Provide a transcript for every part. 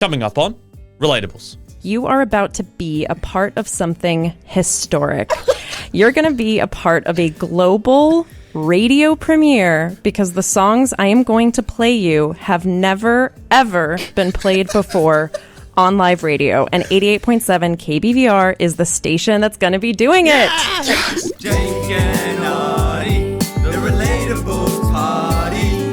Coming up on Relatables. You are about to be a part of something historic. You're going to be a part of a global radio premiere because the songs I am going to play you have never, ever been played before on live radio. And 88.7 KBVR is the station that's going to be doing it. Yes! Jake and Audie, the Relatables party.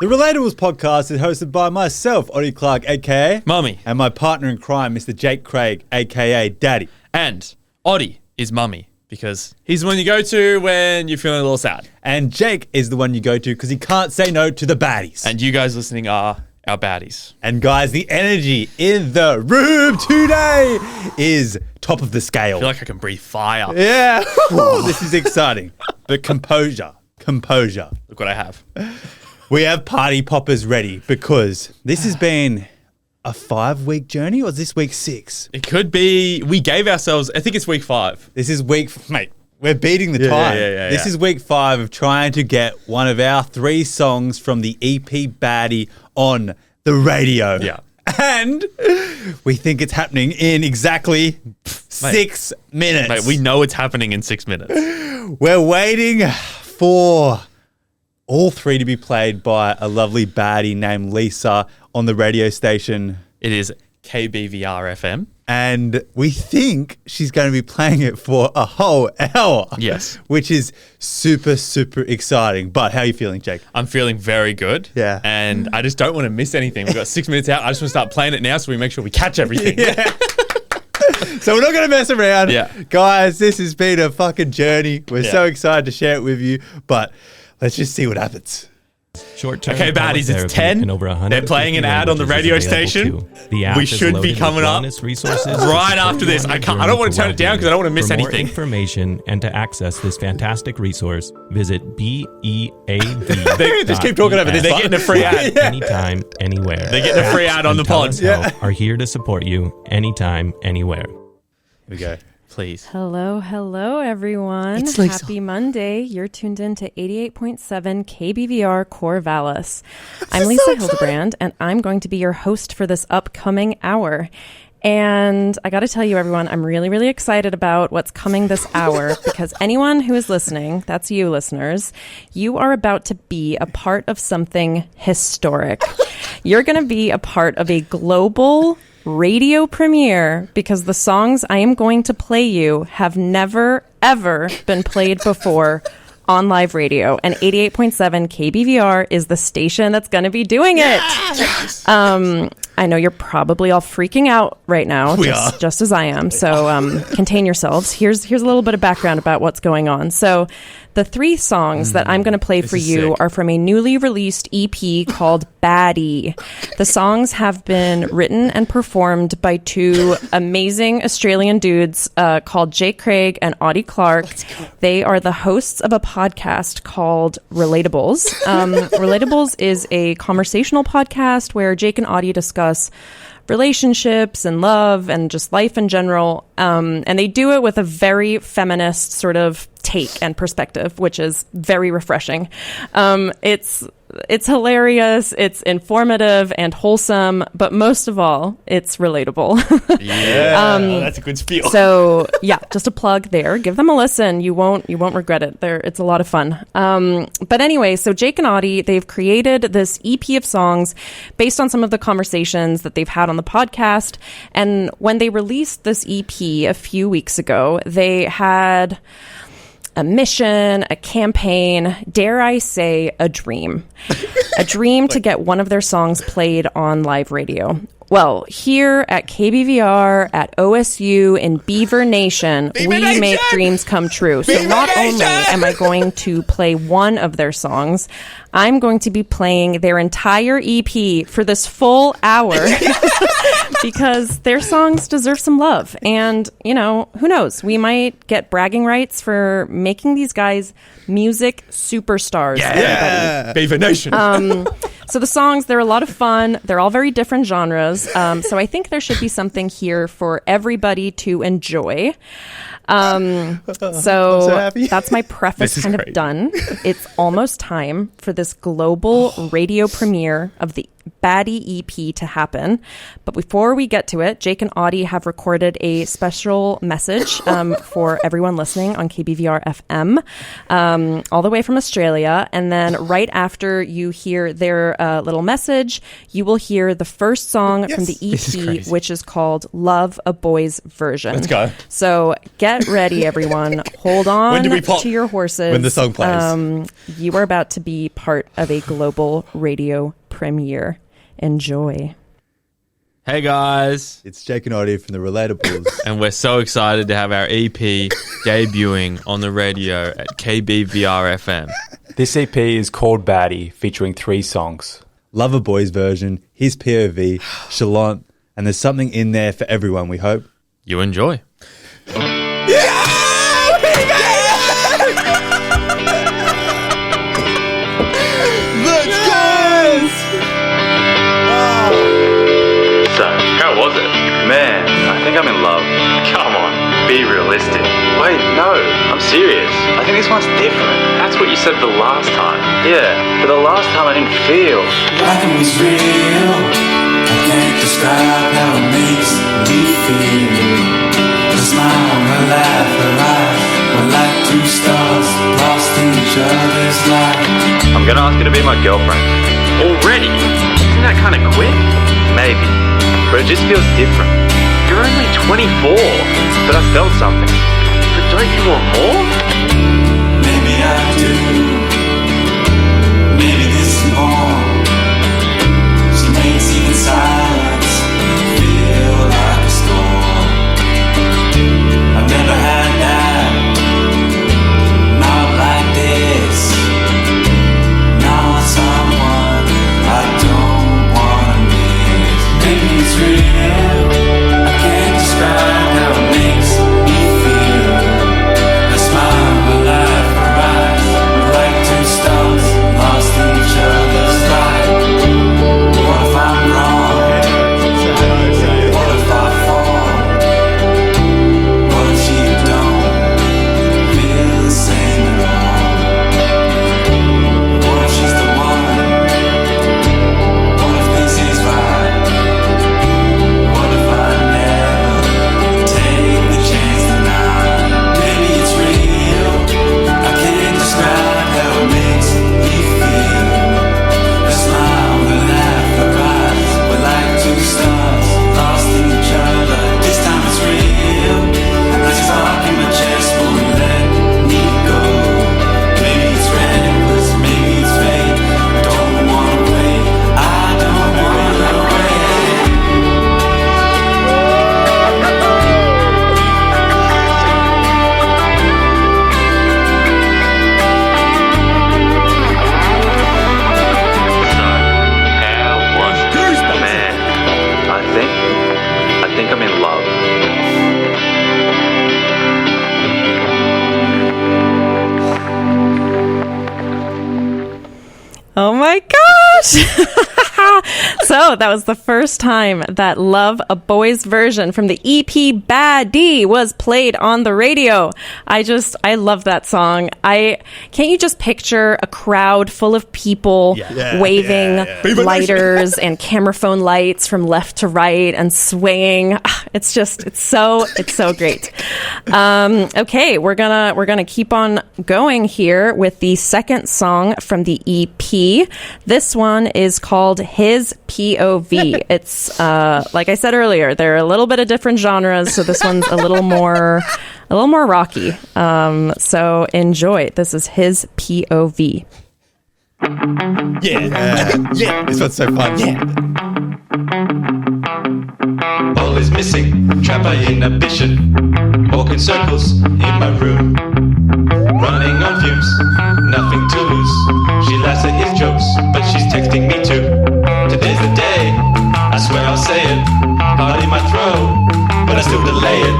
The Relatables podcast is hosted by myself, Audie Clark, a.k.a. Mummy. And my partner in crime, Mr. Jake Craig, a.k.a. Daddy. And Audie is Mummy because he's the one you go to when you're feeling a little sad. And Jake is the one you go to because he can't say no to the baddies. And you guys listening are our baddies. And guys, the energy in the room today is top of the scale. I feel like I can breathe fire. Yeah. This is exciting. But composure. Look what I have. We have party poppers ready because this has been a 5-week journey, or is this week 6? It could be. We gave ourselves, I think it's week 5. This is mate, we're beating the time. This is week 5 of trying to get one of our 3 songs from the EP Baddie on the radio. Yeah. And we think it's happening in exactly 6 minutes. Mate, we know it's happening in 6 minutes. We're waiting for all 3 to be played by a lovely baddie named Lisa on the radio station. It is KBVR FM. And we think she's going to be playing it for a whole hour. Yes. Which is super, super exciting. But how are you feeling, Jake? I'm feeling very good. Yeah. And I just don't want to miss anything. We've got 6 minutes out. I just want to start playing it now so we make sure we catch everything. Yeah. So we're not going to mess around. Yeah. Guys, this has been a fucking journey. We're so excited to share it with you. But let's just see what happens. Short-term Okay, baddies, it's 10. They're playing an ad on the radio station. We should be coming up right after this. I don't want to turn it down because I don't want to miss anything. For more information and to access this fantastic resource, visit BEAV. They just keep talking over this. They're getting a free ad. Anytime, anywhere. They're getting a free ad on the pod. Are here to support you anytime, anywhere. Here we go. Please. Hello, everyone. It's Lisa. Happy Monday. You're tuned in to 88.7 KBVR Corvallis. I'm Lisa Hildebrand, and I'm going to be your host for this upcoming hour. And I got to tell you, everyone, I'm really, really excited about what's coming this hour because anyone who is listening, that's you listeners, you are about to be a part of something historic. You're going to be a part of a global radio premiere because the songs I am going to play you have never, ever been played before on live radio. And 88.7 KBVR is the station that's going to be doing it. Yes! I know you're probably all freaking out right now, just as I am. So contain yourselves. Here's a little bit of background about what's going on. So the 3 songs that I'm going to play for you are from a newly released EP called Baddie. The songs have been written and performed by 2 amazing Australian dudes called Jake Craig and Audie Clark. They are the hosts of a podcast called Relatables. Relatables is a conversational podcast where Jake and Audie discuss relationships and love and just life in general. And they do it with a very feminist sort of take and perspective, which is very refreshing. It's hilarious, it's informative and wholesome, but most of all, it's relatable. That's a good spiel. So yeah, just a plug there. Give them a listen. You won't regret it. It's a lot of fun. But anyway, so Jake and Audie, they've created this EP of songs based on some of the conversations that they've had on the podcast. And when they released this EP a few weeks ago, they had a mission, a campaign, dare I say, a dream. A dream to get one of their songs played on live radio. Well, here at KBVR, at OSU, in Beaver Nation, we make dreams come true. So not only am I going to play one of their songs, I'm going to be playing their entire EP for this full hour because their songs deserve some love. And, you know, who knows? We might get bragging rights for making these guys music superstars. Yeah, Beaver Nation. So the songs, they're a lot of fun. They're all very different genres. So I think there should be something here for everybody to enjoy. So that's my preface kind of done. It's almost time for this global radio premiere of the Baddie EP to happen. But before we get to it, Jake and Audie have recorded a special message for everyone listening on KBVR FM, all the way from Australia. And then right after you hear their little message, you will hear the first song from the EP, which is called Love a Boy's Version. Let's go. So get ready, everyone. Hold on to your horses. When the song plays. You are about to be part of a global radio premiere. Enjoy. Hey guys, it's Jake and Audie from the Relatables. And we're so excited to have our EP debuting on the radio at KBVR FM. This EP is called Baddie, featuring 3 songs. Love a Boy's Version, His POV, Chalant, and there's something in there for everyone, we hope. You enjoy. Man, I think I'm in love. Come on, be realistic. Wait, no, I'm serious. I think this one's different. That's what you said the last time. Yeah, but the last time I didn't feel. Life was real. I can't describe how it makes me feel. The smile, her laugh, her eyes were like 2 stars lost in each other's light. I'm gonna ask you to be my girlfriend. Already? Isn't that kind of quick? Maybe. But it just feels different. You're only 24, but I felt something. But don't you want more? Maybe I do. Maybe this is more. She makes even silence feel like a storm. I've never had that. Not like this. Not someone I don't wanna miss. Maybe it's real. I can't describe how it makes me feel. The smile, the laugh, her eyes were like 2 stars lost in each other's light. What if I'm wrong? What if I fall? What if she don't feel the same at all? What if she's the one? What if this is right? What if I never take the chance tonight? Maybe it's real. I can't describe how it makes me feel. The smile, the laugh, the eyes were like 2 stars lost in each other. This time it's real. This spark in my chest won't let me go. Maybe it's reckless, maybe it's fate. I don't wanna wait. I don't wanna wait. So, how was it? Man, I think I'm in love. Oh my gosh! So that was the first time that Love a Boy's Version from the EP Baddie was played on the radio. I love that song. Can't you just picture a crowd full of people waving lighters and camera phone lights from left to right and swaying? It's so great. Okay, we're gonna keep on going here with the second song from the EP. This one is called His POV. It's like I said earlier, they're a little bit of different genres, so this one's a little more rocky. So enjoy. This is His POV. Yeah, this one's so fun. Yeah. All is missing, trapped by inhibition. Walking circles in my room. Running on fumes, nothing to lose. She laughs at his jokes, but she's texting me too. Today's the day, I swear I'll say it. Heart in my throat, but I still delay it.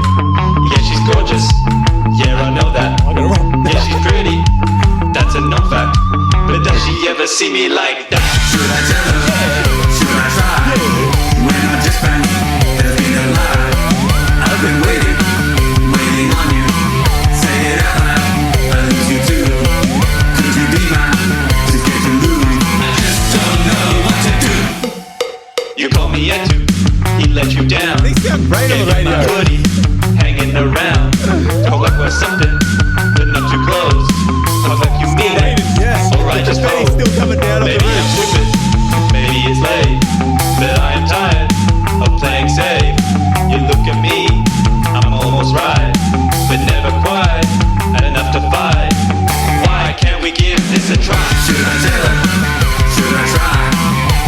Yeah, she's gorgeous, yeah, I know that. Yeah, she's pretty, that's a known fact. But does she ever never see me like that. Should I tell her? Should I try? When I just found there's been a lie. I've been waiting on you. Say it out loud, I lose you too. Could you be mine? Just get to lose. I just don't know what to do. You called me at 2, he let you down. They sound great on the Gave you my radio. hoodie, hanging around. Talk like we're something, but not too close. Talk like you mean it. Yes. Alright, just go. Still coming down on the Maybe I'm stupid, maybe it's late, but I am tired of playing safe. You look at me, I'm almost right, but never quite had enough to fight. Why can't we give this a try? Should I tell her? Should I try?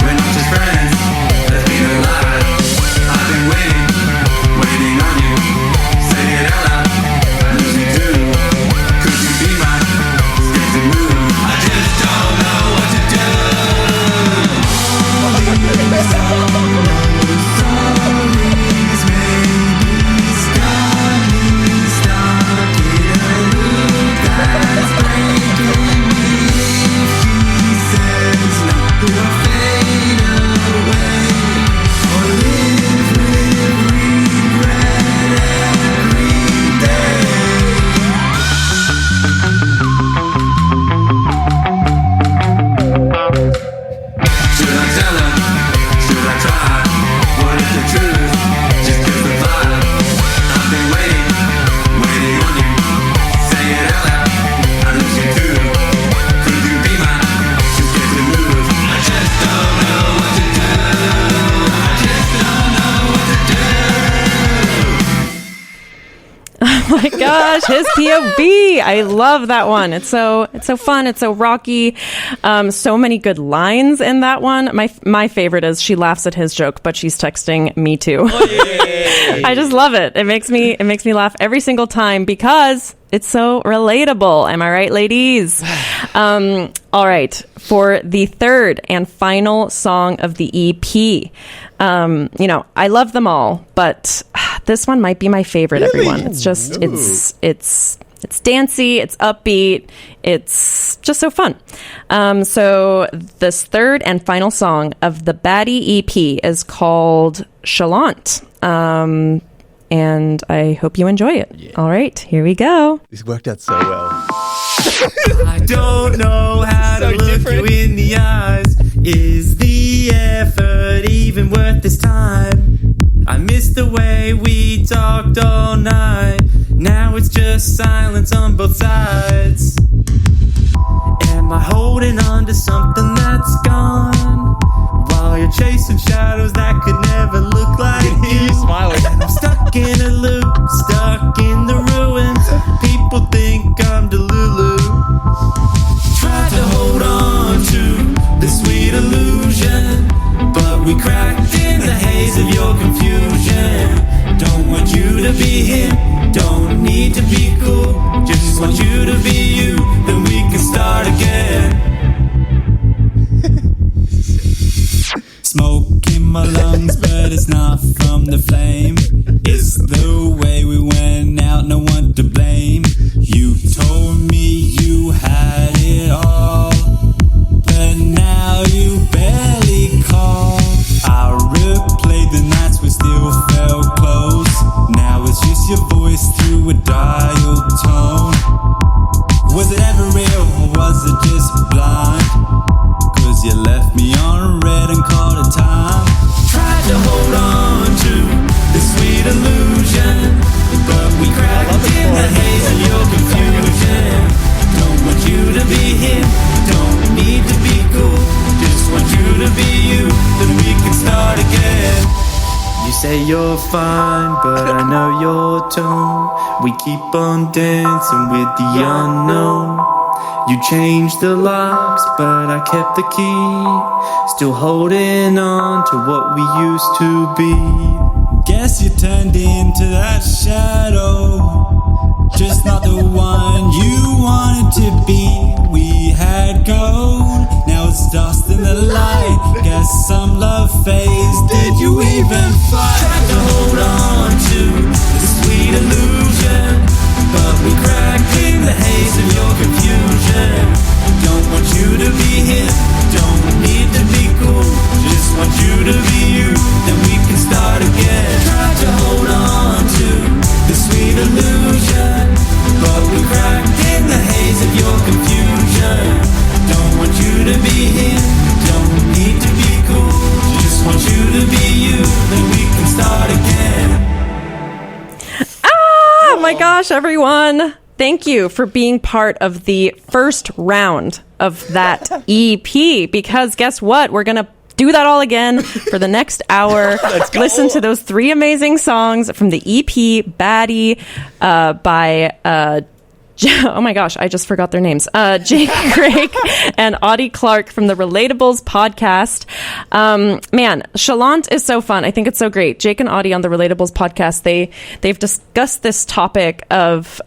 We're not just friends, there's been a lie. I've been waiting on you. Say it out loud, I lose you too. Could you be mine? Scared to move. I just don't know what to do. Should I tell her? Should I try? What is the truth? Just give the vibe. I've been waiting on you. Say it out loud, I lose you too. Could you be mine? Just get to lose. I just don't know what to do. I just don't know what to do. Oh my gosh, his POV. I love that one. It's so fun. It's so rocky. So many good lines in that one. My favorite is she laughs at his joke, but she's texting me too. I just love it. It makes me laugh every single time because it's so relatable. Am I right, ladies? All right. For the third and final song of the EP, I love them all, but this one might be my favorite. Really? Everyone. It's just it's dancey, it's upbeat, it's just so fun. So this third and final song of the Baddie EP is called Chalant. And I hope you enjoy it. Yeah. All right, here we go. This worked out so well. I don't know how to look you in the eyes. Is the effort even worth this time? I missed the way we talked all night. Now it's just silence on both sides. Am I holding on to something that's gone? While you're chasing shadows that could never look like you. Smiling. I'm stuck in a loop, stuck in the ruins. People think I'm Delulu. Tried to hold on to the sweet illusion, but we cracked in the haze of your confusion. Don't want you to be him, don't need to be cool. Just want you to be you, then we can start again. Smoke in my lungs, but it's not from the flame. It's the way we went out, no one to blame. You told me you had it all, but now you barely call. I replayed the nights we still felt close. Now it's just your voice through a dial tone. Was it ever real, or was it just blind? Cause you left me on red and called it time. Tried to hold on to the sweet illusion, but we cracked in the haze of your confusion. Don't want you to be him, don't need to be cool. Just want you to be you, then we can start again. You say you're fine, but I know your tone. We keep on dancing with the unknown. You changed the locks, but I kept the key. Still holding on to what we used to be. Guess you turned into that shadow, just not the one you wanted to be. We had gold, now it's dust in the light. Guess some love phase, did you even fight? Tried to hold on to the sweet illusion, but we cracked in the haze of your confusion. Don't want you to be him, to be him, don't need to be cool. Just want you to be you, then we can start again. Oh my gosh, everyone. Thank you for being part of the first round of that EP, because guess what? We're going to do that all again for the next hour. Listen to those 3 amazing songs from the EP Baddie by oh my gosh, I just forgot their names. Jake Craig and Audie Clark from the Relatables podcast. Man, Chalant is so fun. I think it's so great. Jake and Audie on the Relatables podcast, they've discussed this topic of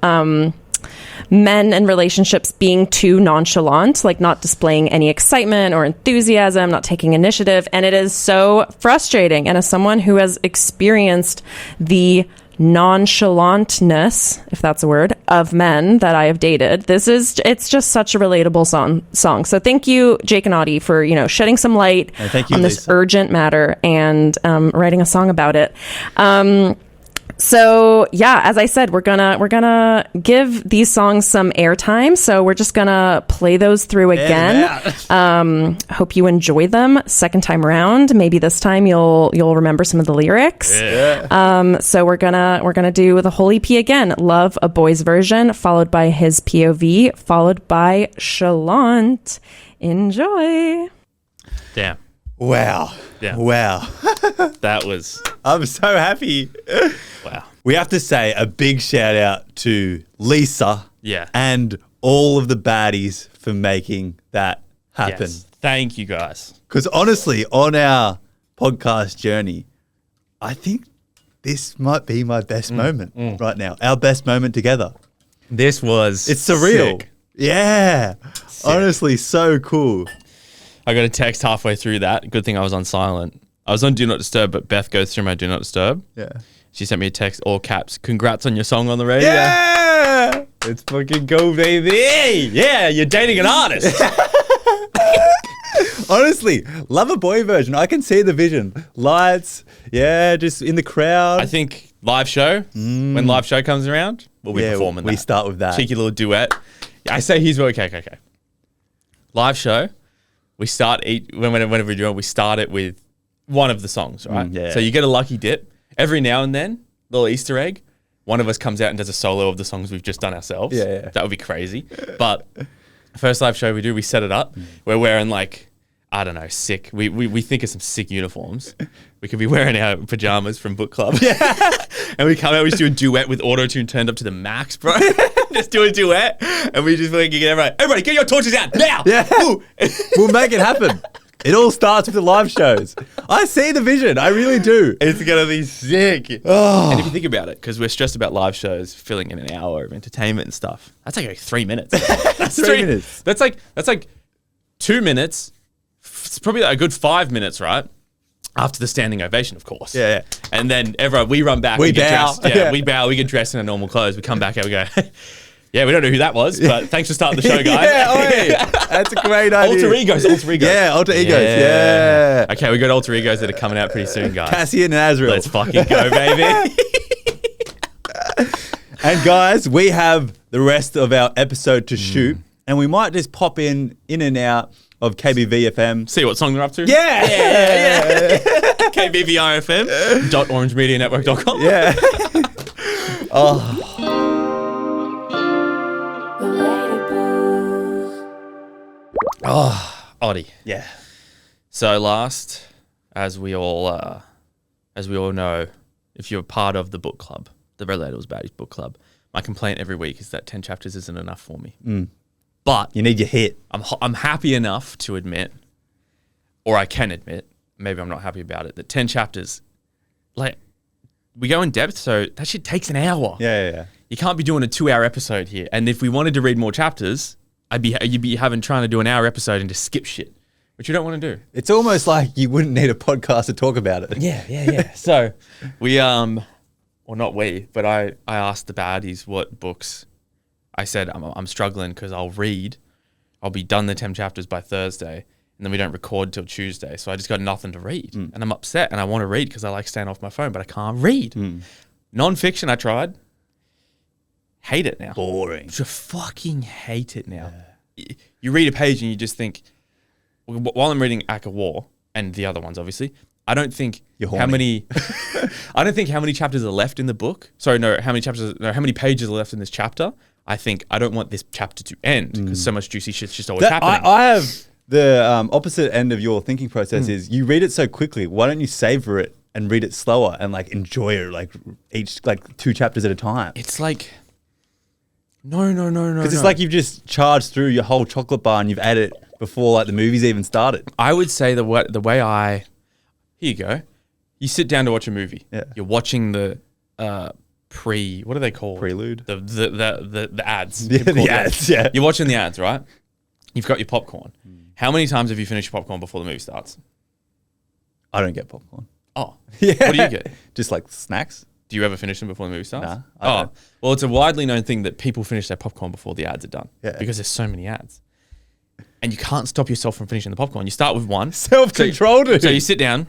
men and relationships being too nonchalant, like not displaying any excitement or enthusiasm, not taking initiative. And it is so frustrating. And as someone who has experienced the nonchalantness, if that's a word, of men that I have dated, it's just such a relatable song. So thank you, Jake and Audie, for shedding some light on this urgent matter and writing a song about it. So yeah, as I said, we're gonna give these songs some airtime. So we're just gonna play those through again. Hope you enjoy them second time around. Maybe this time you'll remember some of the lyrics. Yeah. So we're gonna do the whole EP again. Love a Boy's Version, followed by his POV, followed by Chalant. Enjoy. Damn. Wow. Yeah. Wow. That was... I'm so happy. Wow. We have to say a big shout out to Lisa and all of the baddies for making that happen. Yes. Thank you, guys. Because honestly, on our podcast journey, I think this might be my best moment right now. Our best moment together. This was... It's surreal. Sick. Yeah. Sick. Honestly, so cool. I got a text halfway through that. Good thing I was on silent. I was on Do Not Disturb, but Beth goes through my Do Not Disturb. Yeah. She sent me a text, all caps. Congrats on your song on the radio. Yeah! It's fucking go, baby. Yeah, you're dating an artist. Honestly, love a boy version. I can see the vision. Lights, just in the crowd. I think live show, when live show comes around, we'll be performing that. We start with that. Cheeky little duet. Yeah, I say here's what, okay. Live show. We start whenever we do it, we start it with one of the songs, right? So you get a lucky dip. Every now and then, little Easter egg, one of us comes out and does a solo of the songs we've just done ourselves. Yeah. That would be crazy. But first live show we do, we set it up. We're wearing sick. We think of some sick uniforms. We could be wearing our pajamas from book club. Yeah. And we come out, we just do a duet with auto-tune turned up to the max, bro. Just do a duet. And we just get everybody get your torches out now. Yeah. We'll make it happen. It all starts with the live shows. I see the vision. I really do. It's going to be sick. Oh. And if you think about it, because we're stressed about live shows filling in an hour of entertainment and stuff, that's like 3 minutes. That's 3 minutes. That's like 2 minutes. It's probably a good 5 minutes, right? After the standing ovation, of course. Yeah. And then we run back. We get bow. Dressed. Yeah, we bow. We get dressed in our normal clothes. We come back out. We go, yeah, we don't know who that was, but thanks for starting the show, guys. That's a great idea. Alter egos. Yeah, alter egos. Yeah. Okay, we got alter egos that are coming out pretty soon, guys. Cassian and Azrael. Let's fucking go, baby. And guys, we have the rest of our episode to shoot, and we might just pop in and out of KBVFM. See what song they're up to? Yeah. KBVRFM.orangemedianetwork.com. Yeah. Audie. Yeah. So last, as we all know, if you're part of the book club, the Relatables Baddies book club, my complaint every week is that 10 chapters isn't enough for me. But you need your hit. I'm happy enough to admit, or I can admit, maybe I'm not happy about it, that 10 chapters, we go in depth, so that shit takes an hour. Yeah. You can't be doing a 2-hour episode here. And if we wanted to read more chapters, you'd be trying to do an hour episode and just skip shit, which you don't want to do. It's almost like you wouldn't need a podcast to talk about it. Yeah. So we, or not we, but I asked the baddies what books. I said, I'm struggling because I'll be done the 10 chapters by Thursday, and then we don't record till Tuesday. So I just got nothing to read. And I'm upset, and I want to read because I like staying off my phone, but I can't read. Non-fiction, I tried. Hate it now. Boring. Just fucking hate it now. You read a page and you just think, while I'm reading Act of War and the other ones, obviously, I don't think You're how horny. many. I don't think how many chapters are left in the book. Sorry, no, how many pages are left in this chapter. I don't want this chapter to end because so much juicy shit's just always happening. I have the opposite end of your thinking process is you read it so quickly. Why don't you savor it and read it slower and like enjoy it like each like 2 chapters at a time? It's like no. Because it's like you've just charged through your whole chocolate bar and you've ate it before like the movies even started. I would say the way here you go. You sit down to watch a movie. Yeah. You're watching the what are they called? Prelude. The ads. Yeah, the ads, yeah. You're watching the ads, right? You've got your popcorn. How many times have you finished your popcorn before the movie starts? I don't get popcorn. Oh. Yeah. What do you get? Just like snacks. Do you ever finish them before the movie starts? Nah, I don't. Well, it's a widely known thing that people finish their popcorn before the ads are done. Yeah. Because there's so many ads. And you can't stop yourself from finishing the popcorn. You start with one. Self-control, dude. So you sit down.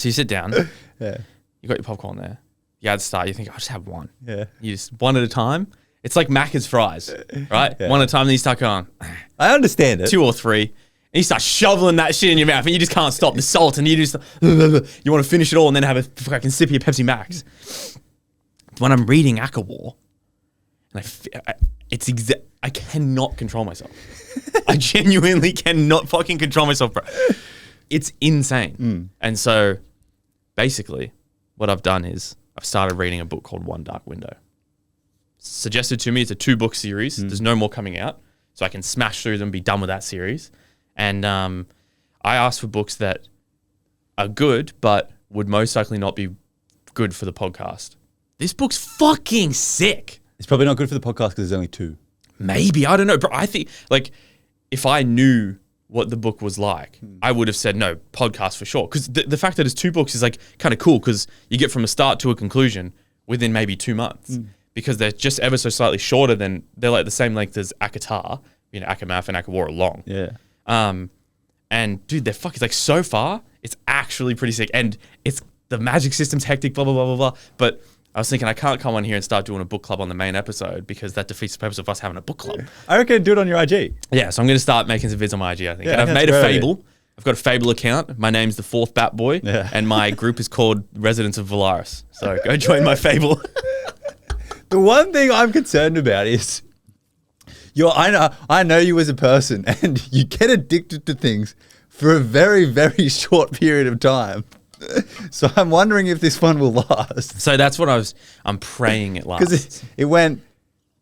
Yeah. You got your popcorn there. The ads start. You think, I'll just have one. Yeah. You just one at a time. It's like Macca's fries, right? Yeah. One at a time. Then you start going I understand it. 2 or 3. And you start shoveling that shit in your mouth and you just can't stop the salt and you just, you want to finish it all and then have a fucking sip of your Pepsi Max. When I'm reading Act of War, and I cannot control myself. I genuinely cannot fucking control myself, bro. It's insane. And so basically what I've done is I've started reading a book called One Dark Window. Suggested to me, it's a 2-book series. There's no more coming out. So I can smash through them, be done with that series. And I asked for books that are good, but would most likely not be good for the podcast. This book's fucking sick. It's probably not good for the podcast because there's only 2. Maybe, I don't know. But I think, like, if I knew what the book was like, I would have said, no, podcast for sure. Because the fact that it's 2 books is, like, kind of cool because you get from a start to a conclusion within maybe 2 months. Because they're just ever so slightly shorter than, they're like the same length as Akatar. You know, Akamath and Act of War are long. Yeah. And dude, they're fucking, like, so far, it's actually pretty sick. And it's, the magic system's hectic, blah, blah, blah, blah, blah. But I was thinking I can't come on here and start doing a book club on the main episode because that defeats the purpose of us having a book club. I reckon do it on your IG. Yeah, so I'm going to start making some vids on my IG, I think. Yeah, And I've that's made a great. Fable. I've got a Fable account. My name's the 4th Bat Boy. Yeah. And my group is called Residents of Valaris. So go join my Fable. The one thing I'm concerned about is I know you as a person and you get addicted to things for a very, very short period of time. So I'm wondering if this one will last. So that's what I'm praying it lasts. Because it went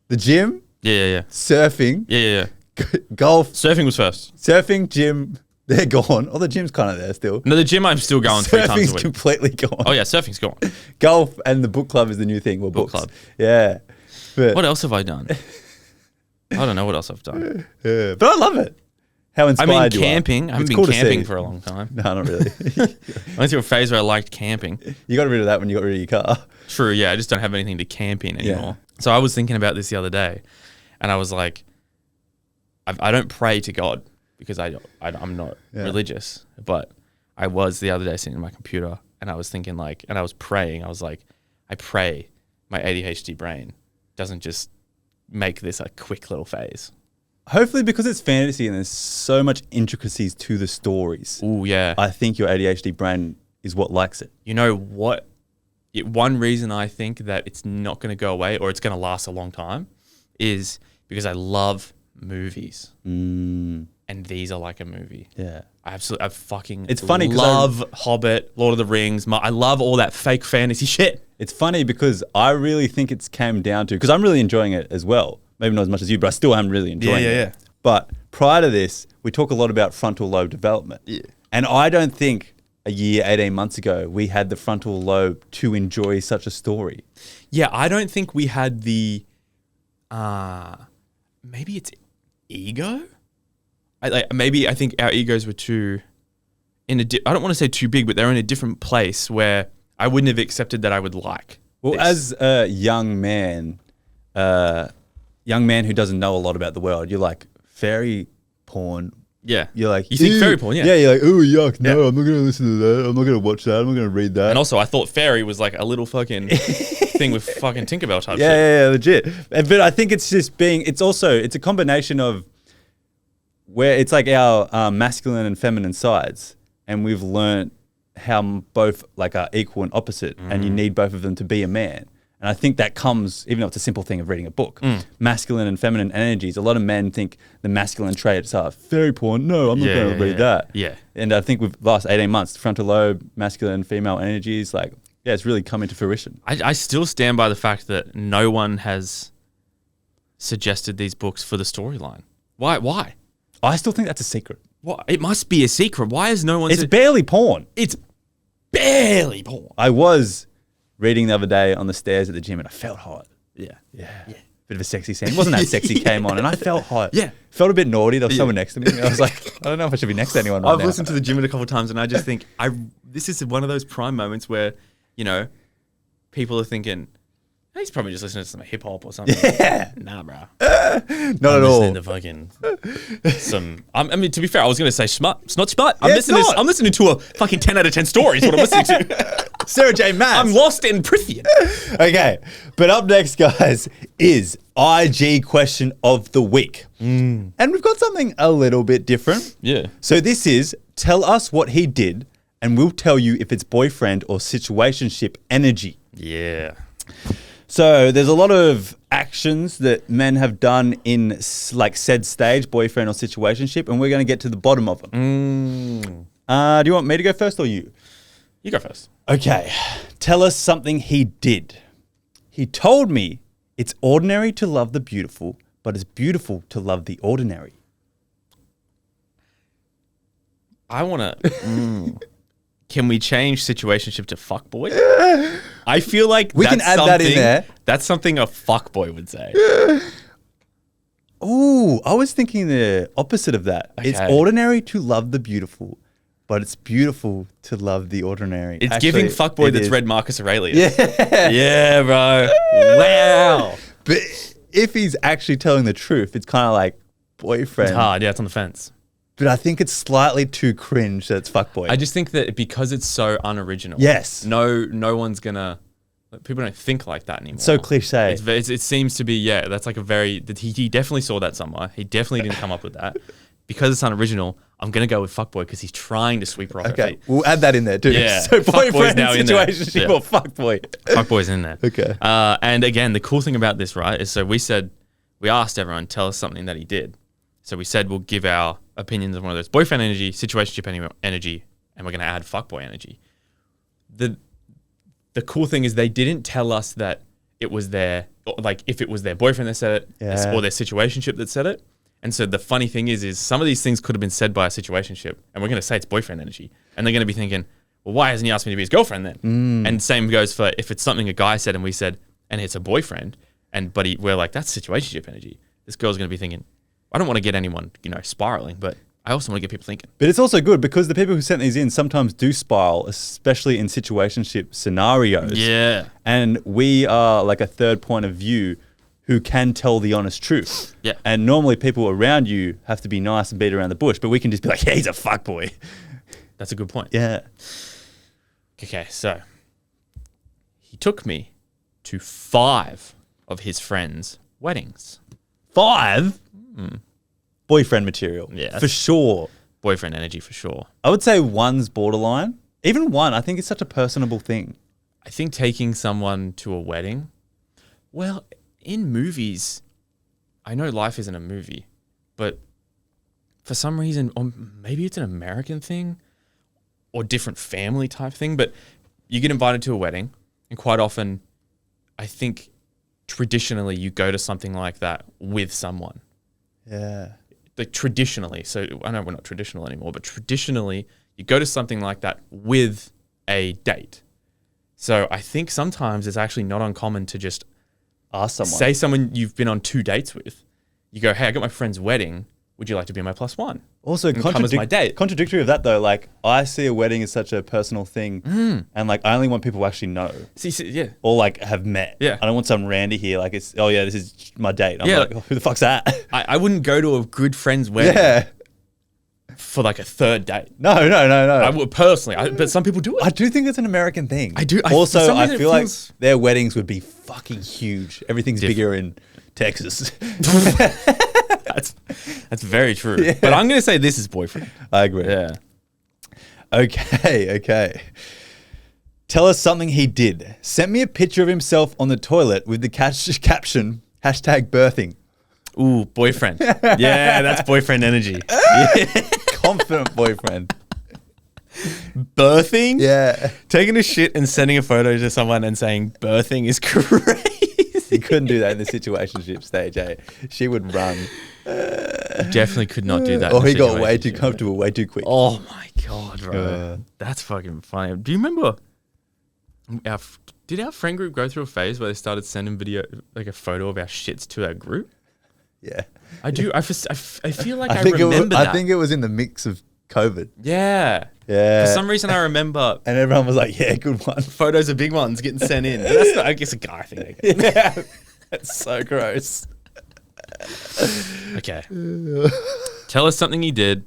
the gym, Yeah. surfing, golf. Surfing was first. Surfing, gym, they're gone. Oh, the gym's kind of there still. No, the gym I'm still going 3 times a Surfing's week. completely gone. Oh yeah, surfing's gone. Golf and the book club is the new thing. Well, Book books. club. Yeah. But, What else have I done? I don't know what else I've done. yeah. But I love it. How I inspired mean, you are. camping. I haven't It's been cool to camping see. for a long time. No, not really. I went through a phase where I liked camping. You got rid of that when you got rid of your car. True, yeah. I just don't have anything to camp in anymore. So I was thinking about this the other day, and I was like, I don't pray to God because I'm not religious, but I was the other day sitting on my computer, and I was thinking like, and I was praying. I was like, I pray my ADHD brain doesn't just make this a quick little phase. Hopefully, because it's fantasy and there's so much intricacies to the stories. Ooh, yeah. I think your ADHD brain is what likes it. You know what? One reason I think that it's not going to go away or it's going to last a long time is because I love movies. And these are like a movie. Yeah. I fucking It's funny 'cause love Hobbit, Lord of the Rings. I love all that fake fantasy shit. It's funny because I really think it's came down to, because I'm really enjoying it as well. Maybe not as much as you, but I still am really enjoying it. But prior to this, we talk a lot about frontal lobe development. Yeah. And I don't think a year, 18 months ago, we had the frontal lobe to enjoy such a story. Yeah, I don't think we had the, maybe it's ego? I think our egos were I don't want to say too big, but they're in a different place where I wouldn't have accepted that I would like. Well, this. as a young man who doesn't know a lot about the world, you're like, fairy porn. Yeah. You're like, You think "Ew." fairy porn, yeah. Yeah, you're like, oh, yuck, no, Yeah. I'm not going to listen to that. I'm not going to watch that. I'm not going to read that. And also, I thought fairy was like a little fucking thing with fucking Tinkerbell type shit. Yeah, legit. But I think it's just it's a combination of where it's like our masculine and feminine sides, and we've learnt how both like are equal and opposite, and you need both of them to be a man. And I think that comes, even though it's a simple thing of reading a book, masculine and feminine energies. A lot of men think the masculine traits are very poor. No, I'm not going to read that. Yeah. And I think with the last 18 months, frontal lobe, masculine, female energies, like, yeah, it's really come into fruition. I still stand by the fact that no one has suggested these books for the storyline. Why? I still think that's a secret. What? It must be a secret. Why is no one? It's barely porn. It's barely porn. I was reading the other day on the stairs at the gym and I felt hot. Yeah. Bit of a sexy scene. It wasn't that sexy came on and I felt hot. Yeah. Felt a bit naughty. There was someone next to me. I was like, I don't know if I should be next to anyone right I've now. listened to the gym a couple of times and I just think this is one of those prime moments where, you know, people are thinking, he's probably just listening to some hip hop or something. Yeah. Nah, bro. Not at all. Listening to fucking some. I mean, to be fair, I was going to say smut. It's not smut. Yeah, it's not. I'm listening to a fucking 10 out of 10 story. Is what I'm listening to. Sarah J. Maas. I'm lost in Prithian. Okay, but up next, guys, is IG question of the week. And we've got something a little bit different. Yeah. So this is, tell us what he did, and we'll tell you if it's boyfriend or situationship energy. Yeah. So there's a lot of actions that men have done in like said stage, boyfriend or situationship, and we're going to get to the bottom of them. Do you want me to go first or you? You go first. Okay, tell us something he did. He told me it's ordinary to love the beautiful, but it's beautiful to love the ordinary. I want to... Can we change situationship to fuckboy? I feel like we can add that in there. That's something a fuckboy would say. Ooh, I was thinking the opposite of that. Okay. It's ordinary to love the beautiful, but it's beautiful to love the ordinary. It's Actually, giving fuckboy it that's is. read Marcus Aurelius. Yeah. Yeah, bro. Wow. But if he's actually telling the truth, it's kind of like boyfriend. It's hard. Yeah, it's on the fence. But I think it's slightly too cringe that it's fuckboy. I just think that because it's so unoriginal. Yes. No one's gonna. People don't think like that anymore. So cliche. It seems to be, that's like a very. He definitely saw that somewhere. He definitely didn't come up with that. Because it's unoriginal, I'm gonna go with fuckboy because he's trying to sweep her off her Okay, feet. we'll add that in there too. Yeah. So Fuckboy's boyfriend, now in there. situationship, Yeah. or fuckboy. Fuckboy's in there. Okay. And again, the cool thing about this, right, is so we asked everyone, tell us something that he did. So we said we'll give our opinions on one of those: boyfriend energy, situationship energy, and we're going to add fuckboy energy. The cool thing is they didn't tell us that it was their, like if it was their boyfriend that said it or their situationship that said it. And so the funny thing is some of these things could have been said by a situationship, and we're going to say it's boyfriend energy, and they're going to be thinking, well, why hasn't he asked me to be his girlfriend then? And same goes for if it's something a guy said and we said, and it's a boyfriend, but we're like, that's situationship energy. This girl's going to be thinking, I don't want to get anyone, spiraling, but I also want to get people thinking. But it's also good because the people who sent these in sometimes do spiral, especially in situationship scenarios. Yeah. And we are like a third point of view who can tell the honest truth. Yeah. And normally people around you have to be nice and beat around the bush, but we can just be like, yeah, he's a fuckboy. That's a good point. Yeah. Okay, so he took me to 5 of his friends' weddings. 5? Boyfriend material. Yeah. For sure. Boyfriend energy for sure. I would say 1's borderline. Even 1, I think it's such a personable thing. I think taking someone to a wedding, well, in movies, I know life isn't a movie, but for some reason, or maybe it's an American thing or different family type thing, but you get invited to a wedding, and quite often, I think traditionally you go to something like that with someone. Yeah. Like traditionally, so I know we're not traditional anymore, but traditionally you go to something like that with a date. So I think sometimes it's actually not uncommon to just Ask someone. say someone you've been on 2 dates with. You go, hey, I got my friend's wedding. Would you like to be my +1? Also, And come as my date. contradictory of that though, like I see a wedding as such a personal thing, and like I only want people who actually know See, yeah. or like have met. Yeah. I don't want some randy here. Like it's this is my date. I'm Yeah. like, who the fuck's that? I wouldn't go to a good friend's wedding Yeah. for like a 3rd date. No. I would personally, but some people do it. I do think it's an American thing. I do- for Also, some I reason it feel like feels- their weddings would be fucking huge. Everything's bigger in Texas. That's very true. Yeah. But I'm going to say this is boyfriend. I agree. Yeah. Okay. Tell us something he did. Sent me a picture of himself on the toilet with the caption, #birthing. Ooh, boyfriend. Yeah, that's boyfriend energy. Yeah. Confident boyfriend. Birthing? Yeah. Taking a shit and sending a photo to someone and saying birthing is crazy. You couldn't do that in the situationship stage, eh? She would run. Definitely could not do that. Or he got way too comfortable, way too quick. Oh my God, bro. That's fucking funny. Do you remember, did our friend group go through a phase where they started sending like a photo of our shits to our group? Yeah. I do. I feel like I remember that. I think it was in the mix of COVID. Yeah. Yeah. For some reason, I remember. And everyone was like, yeah, good one. Photos of big ones getting sent in. And that's not, I guess, a guy thing. Yeah. That's so gross. Okay. Tell us something he did.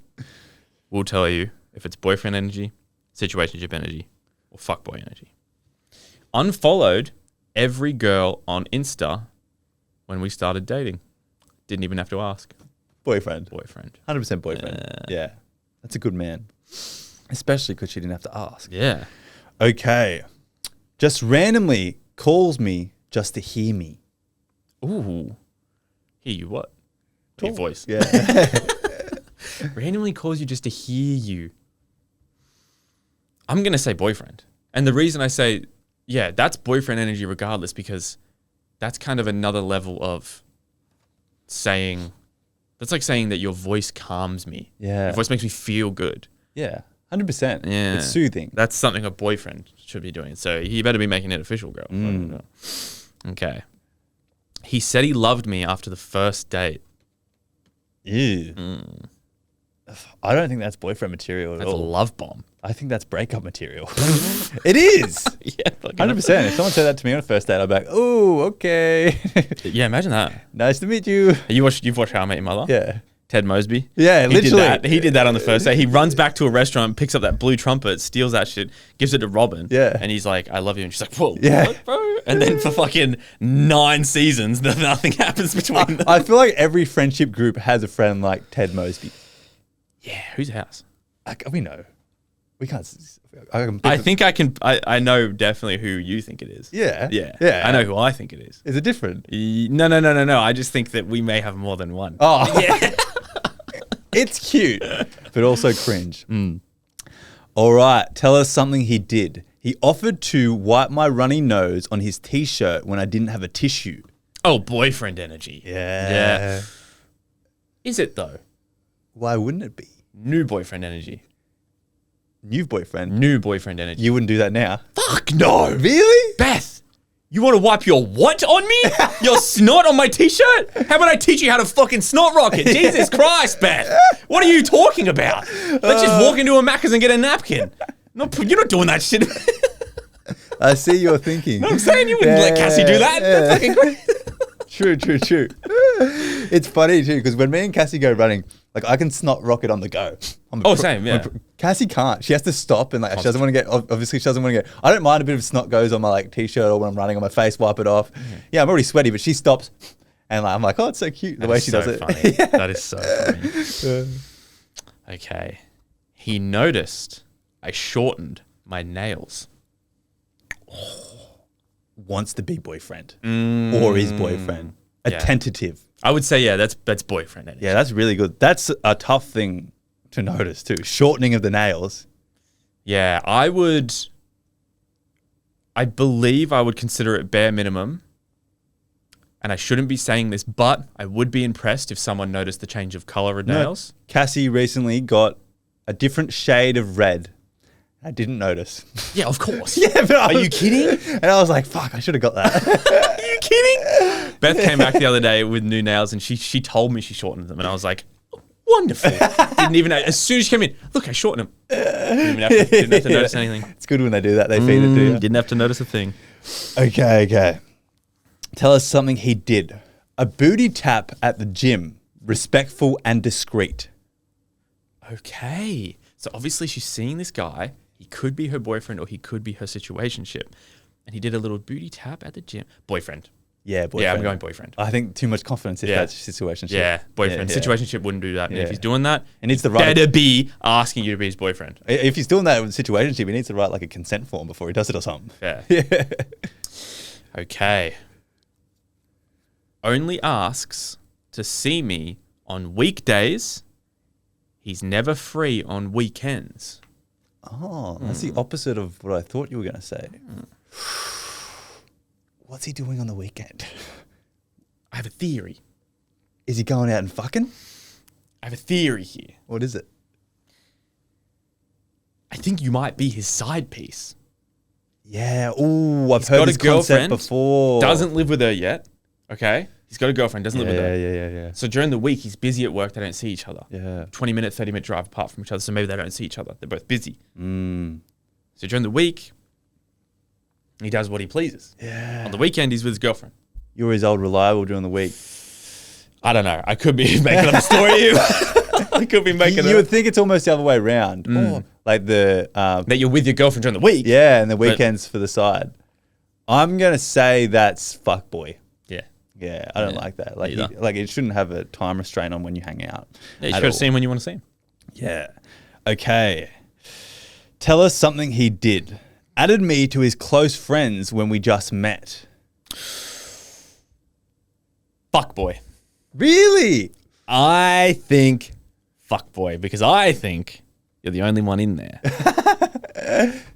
We'll tell you if it's boyfriend energy, situationship energy, or fuckboy energy. Unfollowed every girl on Insta when we started dating. Didn't even have to ask. Boyfriend. 100% boyfriend. Yeah. That's a good man. Especially because she didn't have to ask. Yeah. Okay. Just randomly calls me just to hear me. Ooh. Hear you what? Cool. Your voice. Yeah. Randomly calls you just to hear you. I'm going to say boyfriend. And the reason I say, yeah, that's boyfriend energy regardless, because that's kind of another level of saying, that's like saying that your voice calms me. Yeah. Your voice makes me feel good. Yeah. 100%. Yeah. It's soothing. That's something a boyfriend should be doing. So he better be making it official, girl. Okay. He said he loved me after the first date. Ew. I don't think that's boyfriend material at That's all. a love bomb. I think that's breakup material. It is. Yeah, 100%. If someone said that to me on a first date, I'd be like, oh, okay. Yeah, imagine that. Nice to meet you. You've watched How I Met Your Mother? Yeah. Ted Mosby? Yeah, literally. He did that on the first day. He runs back to a restaurant, picks up that blue trumpet, steals that shit, gives it to Robin. Yeah. And he's like, I love you. And she's like, whoa, yeah. What, bro? And then for fucking 9 seasons, nothing happens between them. I feel like every friendship group has a friend like Ted Mosby. Yeah, whose house? We know. We can't. I think I can. I know definitely who you think it is. Yeah. Yeah. I know who I think it is. Is it different? No. I just think that we may have more than one. Oh. Yeah. It's cute, but also cringe. All right. Tell us something he did. He offered to wipe my runny nose on his t-shirt when I didn't have a tissue. Oh, boyfriend energy. Yeah. Is it though? Why wouldn't it be? New boyfriend energy. New boyfriend? New boyfriend energy. You wouldn't do that now? Fuck no. Really? Beth, you want to wipe your what on me? Your snot on my t-shirt? How about I teach you how to fucking snot rocket? Jesus Christ, Beth. What are you talking about? Let's just walk into a Macca's and get a napkin. You're not doing that shit. I see you're thinking. No, I'm saying you wouldn't let Cassie do that. That's fucking great. True. It's funny too, because when me and Cassie go running, like I can snot rocket on the go. Same, yeah. Cassie can't. She has to stop and like she doesn't want to get. Obviously, she doesn't want to get. I don't mind a bit of snot goes on my like t-shirt or when I'm running on my face, wipe it off. Yeah, I'm already sweaty, but she stops, and like, I'm like, oh, it's so cute the way she does it. Funny. Yeah. That is so funny. Okay, he noticed I shortened my nails. Wants to be boyfriend or is boyfriend. Attentive. I would say, yeah, that's boyfriend energy. Yeah, that's really good. That's a tough thing to notice too. Shortening of the nails. Yeah, I believe I would consider it bare minimum. And I shouldn't be saying this, but I would be impressed if someone noticed the change of color of nails. Cassie recently got a different shade of red. I didn't notice. Yeah, of course. Yeah, but are you kidding? And I was like, fuck, I should have got that. Are you kidding? Beth came back the other day with new nails and she told me she shortened them. And I was like, wonderful. Didn't even know. As soon as she came in, look, I shortened them. Didn't have to notice anything. It's good when they do that. They feed it to you. Didn't have to notice a thing. Okay. Tell us something he did. A booty tap at the gym. Respectful and discreet. Okay. So obviously she's seeing this guy. He could be her boyfriend or he could be her situationship. And he did a little booty tap at the gym. Boyfriend. Yeah, boyfriend. Yeah, I'm going boyfriend. I think too much confidence if Yeah. that's situationship. Yeah, boyfriend. Yeah, yeah. Situationship wouldn't do that. And Yeah. if he's doing that, He needs to write better be asking you to be his boyfriend. If he's doing that with situationship, he needs to write like a consent form before he does it or something. Fair. Yeah. Okay. Only asks to see me on weekdays. He's never free on weekends. Oh, that's the opposite of what I thought you were going to say. What's he doing on the weekend? I have a theory. Is he going out and fucking? I have a theory here. What is it? I think you might be his side piece. Yeah. Ooh, I've He's heard got this a girlfriend, concept before. doesn't live with her yet. Okay? He's got a girlfriend, doesn't live with her. Yeah. So during the week, he's busy at work. They don't see each other. Yeah. 20-minute, 30-minute drive apart from each other. So maybe they don't see each other. They're both busy. Mm. So during the week, he does what he pleases. Yeah. On the weekend, he's with his girlfriend. You're his old reliable during the week. I don't know. I could be making up a story here. I could be making You would think it's almost the other way around. Like the... that you're with your girlfriend during the week. yeah, and the weekends for the side. I'm going to say that's fuckboy. Yeah. Yeah, I don't like that. Like, Either. like it shouldn't have a time restraint on when you hang out. Yeah, you at should all. see him when you want to see him. Yeah. Okay. Tell us something he did. Added me to his close friends when we just met. Fuck boy. Really? I think fuck boy because I think you're the only one in there.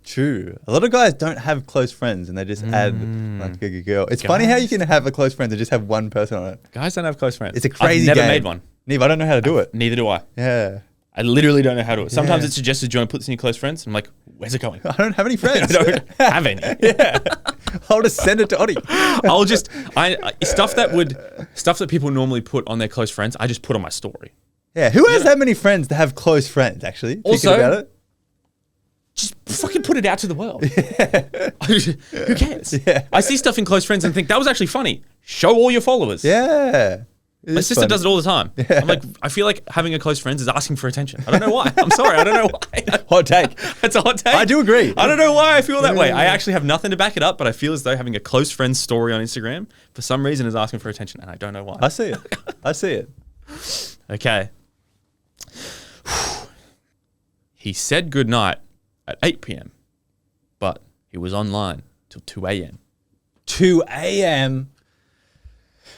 True. A lot of guys don't have close friends and they just add like a girl. It's funny how you can have a close friend and just have one person on it. Guys don't have close friends. It's a crazy I've never game. made one. Neither. I don't know how to do it. Neither do I. Yeah. I literally don't know how to do it. Sometimes Yeah. it's suggested, do you want to put this in your close friends? I'm like, where's it going? I don't have any friends. I don't have any. Yeah. I'll just send it to Oddie. I'll just stuff that people normally put on their close friends. I just put on my story. Yeah. Who has that many friends to have close friends, actually? Also- Thinking about it? Just fucking put it out to the world. Who cares? Yeah. I see stuff in close friends and think that was actually funny. Show all your followers. Yeah. My sister does it all the time. I'm like, I feel like having a close friend is asking for attention. I don't know why. I'm sorry. I don't know why. Hot take. It's a hot take. I do agree. I don't know why I feel that way. I actually have nothing to back it up, but I feel as though having a close friend story on Instagram for some reason is asking for attention, and I don't know why. I see it. I see it. Okay. He said goodnight at 8 p.m., but he was online till 2 a.m. 2 a.m.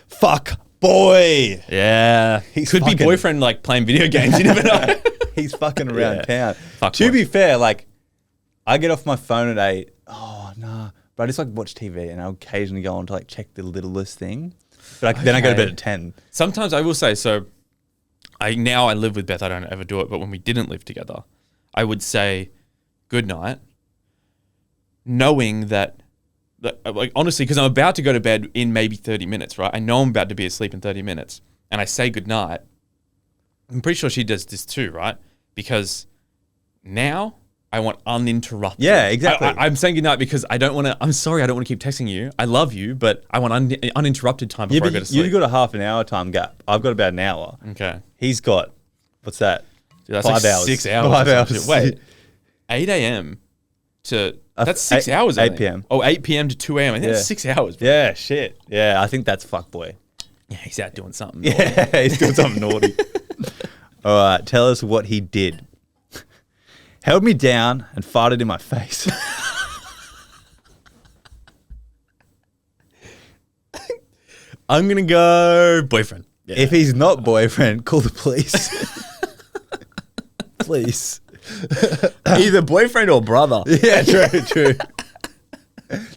Fuck boy. Yeah. He's Could be fucking- boyfriend like playing video games. You never know. He's fucking around Yeah. town. Fuck To boy. be fair, like, I get off my phone at 8. Oh, nah. But I just like watch TV and I'll occasionally go on to like check the littlest thing. But then I go to bed Okay. at 10. Sometimes I will say, so I live with Beth, I don't ever do it, but when we didn't live together, I would say good night, knowing that like honestly, because I'm about to go to bed in maybe 30 minutes, right? I know I'm about to be asleep in 30 minutes, and I say good night. I'm pretty sure she does this too, right? Because now I want uninterrupted. Yeah, exactly. I'm saying good night because I don't want to. I'm sorry, I don't want to keep texting you. I love you, but I want uninterrupted time Yeah, before I but go to sleep. you've got a half an hour time gap. I've got about an hour. Okay. He's got, what's that? Dude, that's 5 like hours. 6 hours. 5 or some hours. shit. Wait, 8 a.m. to that's 6 8 hours. I 8 think. p.m. Oh, 8 p.m. to 2 a.m. I think that's 6 hours. Bro. Yeah, shit. Yeah, I think that's fuckboy. Yeah, he's out doing something. Yeah, he's doing something naughty. All right, tell us what he did. Held me down and farted in my face. I'm gonna go boyfriend. Yeah. If he's not boyfriend, call the police. Please. Either boyfriend or brother. Yeah, true.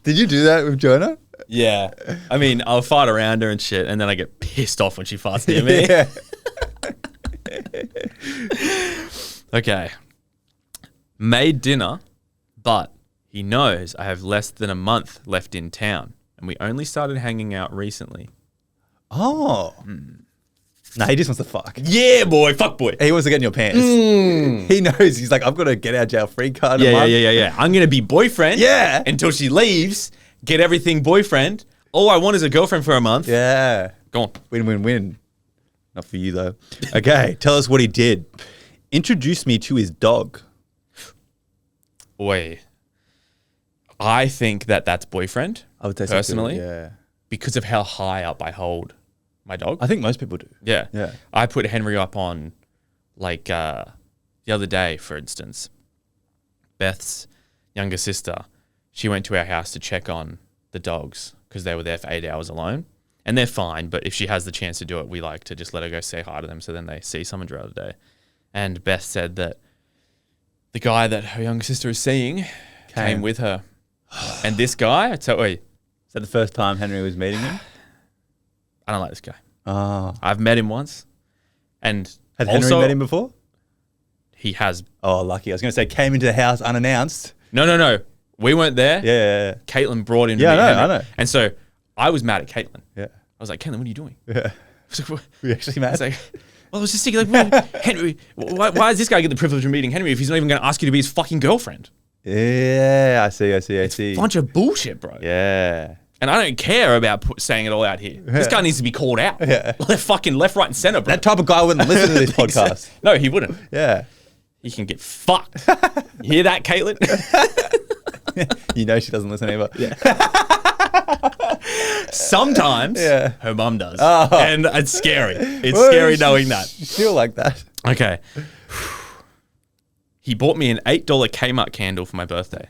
Did you do that with Jonah? Yeah. I mean, I'll fart around her and shit, and then I get pissed off when she farts near me. Yeah. Okay. Made dinner, but he knows I have less than a month left in town, and we only started hanging out recently. Oh. Nah, he just wants to fuck. Yeah, boy. Fuck boy. He wants to get in your pants. He knows. He's like, I've got to get out jail free card. in a month. Yeah. I'm gonna be boyfriend. Yeah. Until she leaves, get everything boyfriend. All I want is a girlfriend for a month. Yeah. Go on. Win. Not for you, though. Okay, tell us what he did. Introduce me to his dog. Wait. I think that's boyfriend. I would say so too, personally, yeah. because of how high up I hold my dog. I think most people do. Yeah. Yeah. I put Henry up on, like, the other day, for instance, Beth's younger sister, she went to our house to check on the dogs because they were there for 8 hours alone. And they're fine, but if she has the chance to do it, we like to just let her go say hi to them so then they see someone throughout the day. And Beth said that the guy that her younger sister is seeing came with her. And this guy, is that the first time Henry was meeting him? I don't like this guy. Oh. I've met him once. And had Henry met him before? He has. Oh, lucky. I was going to say came into the house unannounced. No. We weren't there. Yeah. Caitlin brought him to me. Yeah, I know. And so I was mad at Caitlin. Yeah. I was like, Caitlin, what are you doing? Yeah. I was like, what? Were you actually mad? I was like, well, I was just thinking, like, Henry, why does this guy get the privilege of meeting Henry if he's not even going to ask you to be his fucking girlfriend? Yeah, I see. It's a bunch of bullshit, bro. Yeah. And I don't care about saying it all out here. This guy needs to be called out. Yeah. Left, right, and center, bro. That type of guy wouldn't listen to this podcast. No, he wouldn't. Yeah. He can get fucked. You hear that, Caitlin? You know she doesn't listen either. Yeah. Sometimes her mum does. Oh. And it's scary. It's scary knowing that. Still like that. Okay. He bought me an $8 Kmart candle for my birthday.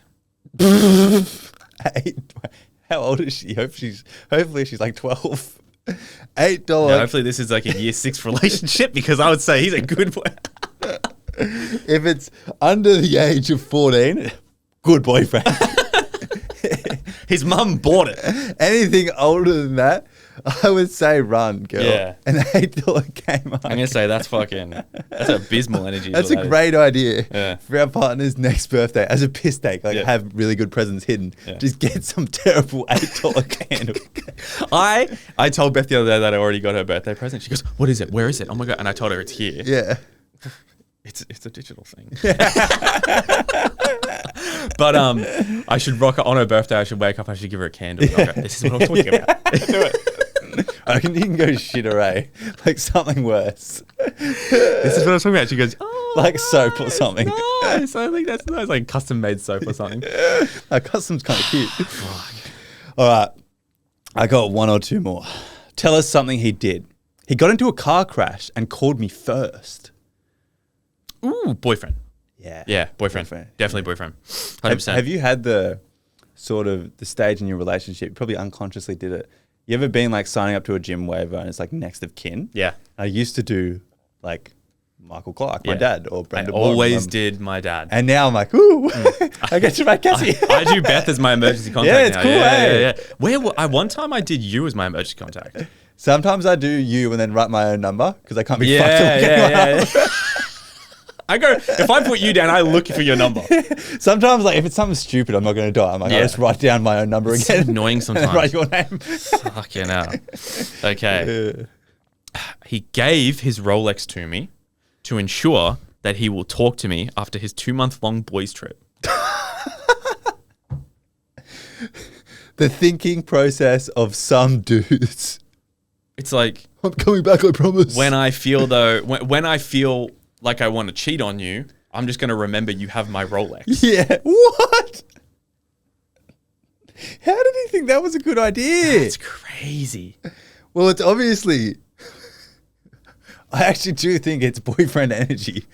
How old is she? Hopefully she's like 12. $8. No, hopefully this is like a year 6 relationship because I would say he's a good boy. If it's under the age of 14, good boyfriend. His mum bought it. Anything older than that, I would say run, girl. Yeah. An $8 Kmart. I'm going to say that's abysmal energy. That's a great idea Yeah. for our partner's next birthday as a piss take. Have really good presents hidden. Yeah. Just get some terrible $8 candle. I told Beth the other day that I already got her birthday present. She goes, what is it? Where is it? Oh my God. And I told her it's here. Yeah. It's a digital thing. But I should rock it on her birthday. I should wake up. I should give her a candle. Yeah. Okay, this is what I'm talking about. Do it. I reckon you can go shit array. Like something worse. This is what I'm talking about. She goes, like soap or something. Nice. I think that's nice. Like custom made soap or something. Custom's kind of cute. All right. I got one or two more. Tell us something he did. He got into a car crash and called me first. Ooh, boyfriend. Yeah, boyfriend. Definitely boyfriend. 100%. Have you had the sort of the stage in your relationship, you probably unconsciously did it. You ever been like signing up to a gym waiver and it's like next of kin? Yeah. I used to do like Michael Clark, my dad, or Brandon. I always did my dad. And now I'm like, ooh, I get you back, Cassie. I do Beth as my emergency contact. Yeah, it's now. cool. Yeah. One time I did you as my emergency contact. Sometimes I do you and then write my own number because I can't be fucked. Yeah. I go, if I put you down, I look for your number. Sometimes, like, if it's something stupid, I'm not going to do it. I'm like, I'll just write down my own number again. It's annoying sometimes. And write your name. Fucking hell. Okay. He gave his Rolex to me to ensure that he will talk to me after his 2-month-long boys trip. The thinking process of some dudes. It's like, I'm coming back, I promise. when I feel like I want to cheat on you, I'm just going to remember you have my Rolex. Yeah. What? How did he think that was a good idea? That's crazy. Well, it's obviously... I actually do think it's boyfriend energy.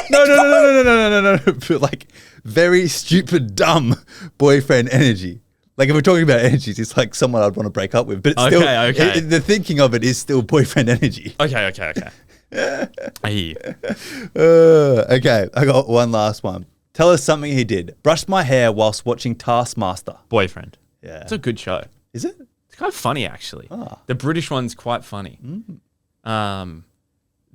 No. But like very stupid, dumb boyfriend energy. Like if we're talking about energies, it's like someone I'd want to break up with. But it's okay. The thinking of it is still boyfriend energy. Okay. I hear you. Okay, I got one last one. Tell us something he did. Brushed my hair whilst watching Taskmaster. Boyfriend. Yeah. It's a good show. Is it? It's kind of funny, actually. Ah. The British one's quite funny.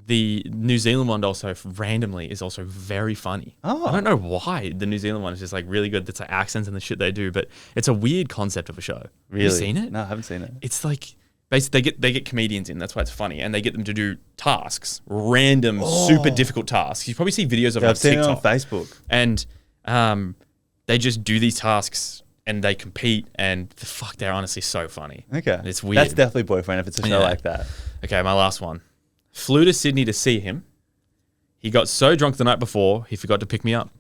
The New Zealand one also randomly is also very funny. Oh. I don't know why the New Zealand one is just like really good. That's like accents and the shit they do, but it's a weird concept of a show. Really? Have you seen it? No, I haven't seen it. It's like basically they get comedians in. That's why it's funny, and they get them to do tasks, random, super difficult tasks. You probably see videos of it on I've seen it TikTok. on Facebook. And they just do these tasks and they compete, and they're honestly so funny. Okay. It's weird. That's definitely boyfriend if it's a show like that. Okay, my last one. Flew to Sydney to see him. He got so drunk the night before, he forgot to pick me up.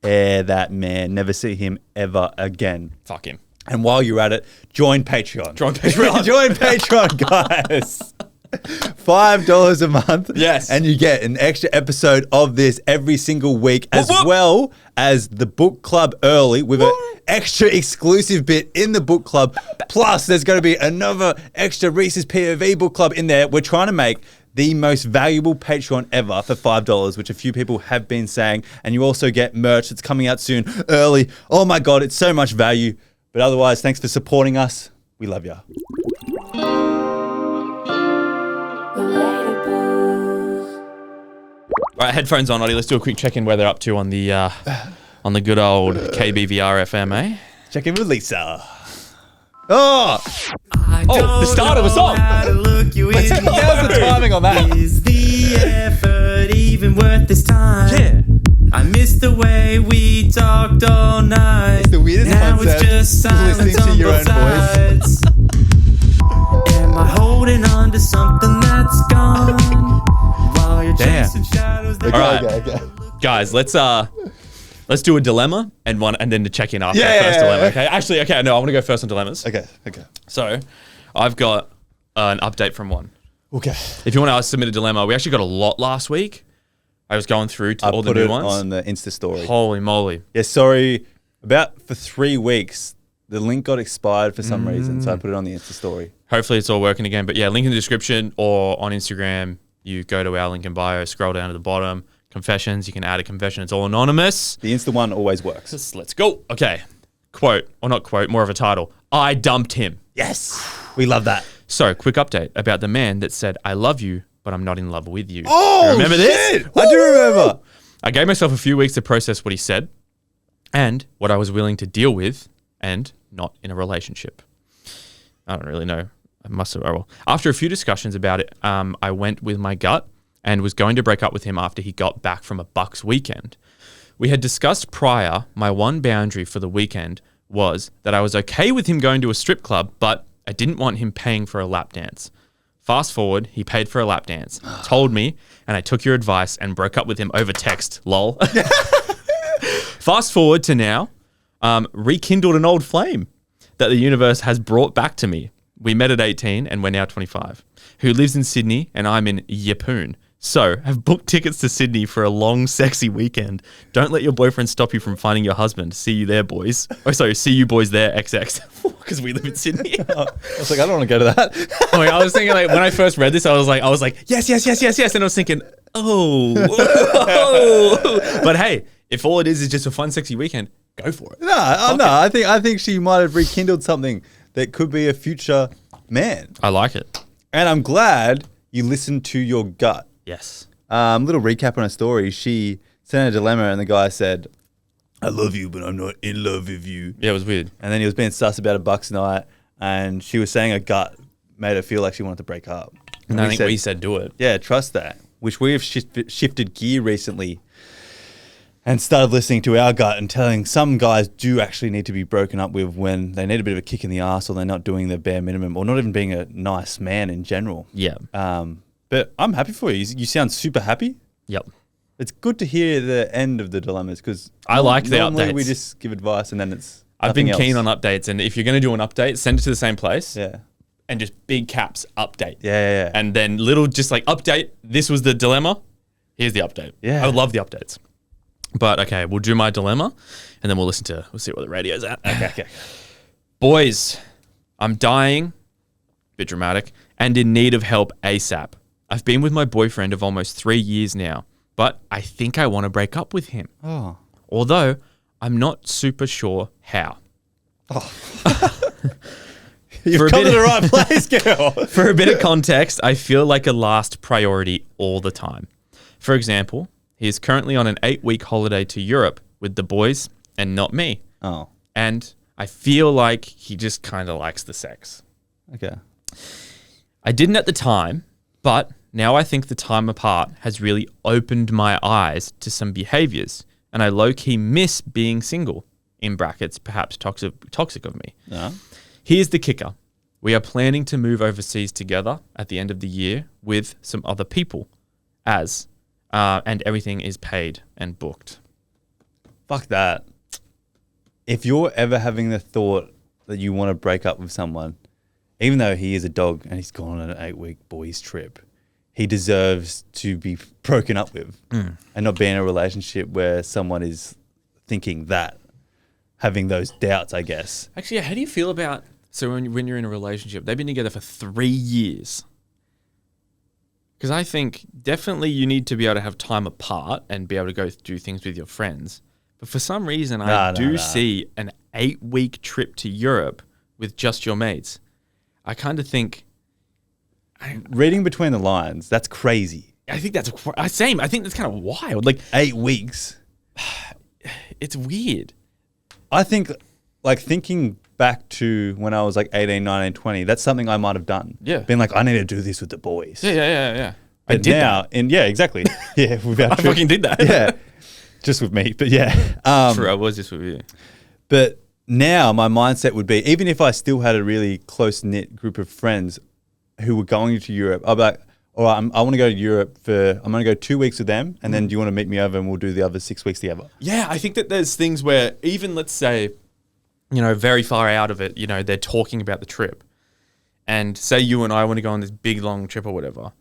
That man. Never see him ever again. Fuck him. And while you're at it, join Patreon. Join Patreon. Join Patreon, guys. $5 a month. Yes. And you get an extra episode of this every single week, as well as the book club early with an extra exclusive bit in the book club. Plus, there's going to be another extra Reese's POV book club in there. We're trying to make the most valuable Patreon ever for $5, which a few people have been saying. And you also get merch that's coming out soon, early. Oh my God, it's so much value. But otherwise, thanks for supporting us. We love you. All right, headphones on, Ollie. Let's do a quick check-in where they're up to on the good old KBVR FM, eh? Check in with Lisa. Oh, the start of a song. how's the timing on that? Is the effort even worth this time? Yeah. I missed the way we talked all night. It's the weirdest now concept, it's just silence listening to on your both own voice. sides. Am I holding on to something that's gone? While you're Damn. chasing shadows that All right. Okay. Guys, let's do a dilemma and then to check in after Yeah, the first yeah, dilemma. yeah. Okay. Actually, okay, no, I want to go first on dilemmas. Okay. So, I've got an update from one. Okay. If you want to submit a dilemma, we actually got a lot last week. I was going through to all the new ones. On the Insta story. Holy moly! Yeah, sorry. For 3 weeks, the link got expired for some reason, so I put it on the Insta story. Hopefully, it's all working again. But yeah, link in the description or on Instagram. You go to our link in bio, scroll down to the bottom. Confessions. You can add a confession. It's all anonymous. The Insta one always works. Let's go. Okay. Quote, or not quote, more of a title. I dumped him. Yes. We love that. So, quick update about the man that said, I love you, but I'm not in love with you. Oh, You remember this? shit. I do remember. I gave myself a few weeks to process what he said and what I was willing to deal with and not in a relationship. I don't really know. I must have. Well, after a few discussions about it, I went with my gut and was going to break up with him after he got back from a Bucks weekend. We had discussed prior, my one boundary for the weekend was that I was okay with him going to a strip club, but I didn't want him paying for a lap dance. Fast forward, he paid for a lap dance, told me, and I took your advice and broke up with him over text, lol. Fast forward to now, rekindled an old flame that the universe has brought back to me. We met at 18 and we're now 25. Who lives in Sydney and I'm in Yeppoon. So, have booked tickets to Sydney for a long, sexy weekend. Don't let your boyfriend stop you from finding your husband. See you there, boys. Oh, sorry, see you boys there, XX. Because we live in Sydney. I was like, I don't want to go to that. Oh my God, I was thinking, like, when I first read this, I was like, yes. And I was thinking, oh. But hey, if all it is just a fun, sexy weekend, go for it. No. I think she might have rekindled something that could be a future man. I like it. And I'm glad you listened to your gut. Yes. Little recap on her story. She sent a dilemma and the guy said, I love you, but I'm not in love with you. Yeah, it was weird. And then he was being sus about a Bucks night and she was saying her gut made her feel like she wanted to break up. And I think we said do it. Yeah, trust that. Which we have shifted gear recently and started listening to our gut and telling some guys do actually need to be broken up with when they need a bit of a kick in the ass or they're not doing the bare minimum or not even being a nice man in general. Yeah. But I'm happy for you. You sound super happy. Yep. It's good to hear the end of the dilemmas because I like the normally updates. we just give advice and then it's I've been nothing keen else. on updates, and if you're going to do an update, send it to the same place. Yeah. And just big caps update. Yeah. And then little just like update. This was the dilemma. Here's the update. Yeah. I love the updates. But okay, we'll do my dilemma, and then we'll see what the radio's at. Okay. Boys, I'm dying, bit dramatic, and in need of help ASAP. I've been with my boyfriend of almost 3 years now, but I think I want to break up with him. Oh. Although I'm not super sure how. You've come to the right place, girl. For a bit of context, I feel like a last priority all the time. For example, he is currently on an 8-week holiday to Europe with the boys and not me. Oh. And I feel like he just kind of likes the sex. Okay. I didn't at the time, but now I think the time apart has really opened my eyes to some behaviors, and I low-key miss being single, in brackets, perhaps toxic of me. No. Here's the kicker. We are planning to move overseas together at the end of the year with some other people, and everything is paid and booked. Fuck that. If you're ever having the thought that you want to break up with someone, even though he is a dog and he's gone on an 8-week boys trip, he deserves to be broken up with and not be in a relationship where someone is thinking that, having those doubts, I guess. Actually, how do you feel about, so when you're in a relationship, they've been together for 3 years. Because I think definitely you need to be able to have time apart and be able to go do things with your friends. But for some reason, I see an 8-week trip to Europe with just your mates. I kind of think... Reading between the lines, that's crazy. I think that's same. I think that's kind of wild. Like 8 weeks. It's weird. I think, like, thinking back to when I was like 18, 19, 20, that's something I might have done. Yeah. Been like, I need to do this with the boys. Yeah. But I did now, that. And yeah, exactly. Yeah, I fucking did that. Yeah. Just with me, but yeah. True, I was just with you. But now my mindset would be, even if I still had a really close-knit group of friends who were going to Europe, I'd be like, all right, I want to go to Europe I'm going to go 2 weeks with them, and then do you want to meet me over and we'll do the other 6 weeks together? Yeah, I think that there's things where even, let's say, very far out of it, they're talking about the trip. And say you and I want to go on this big, long trip or whatever,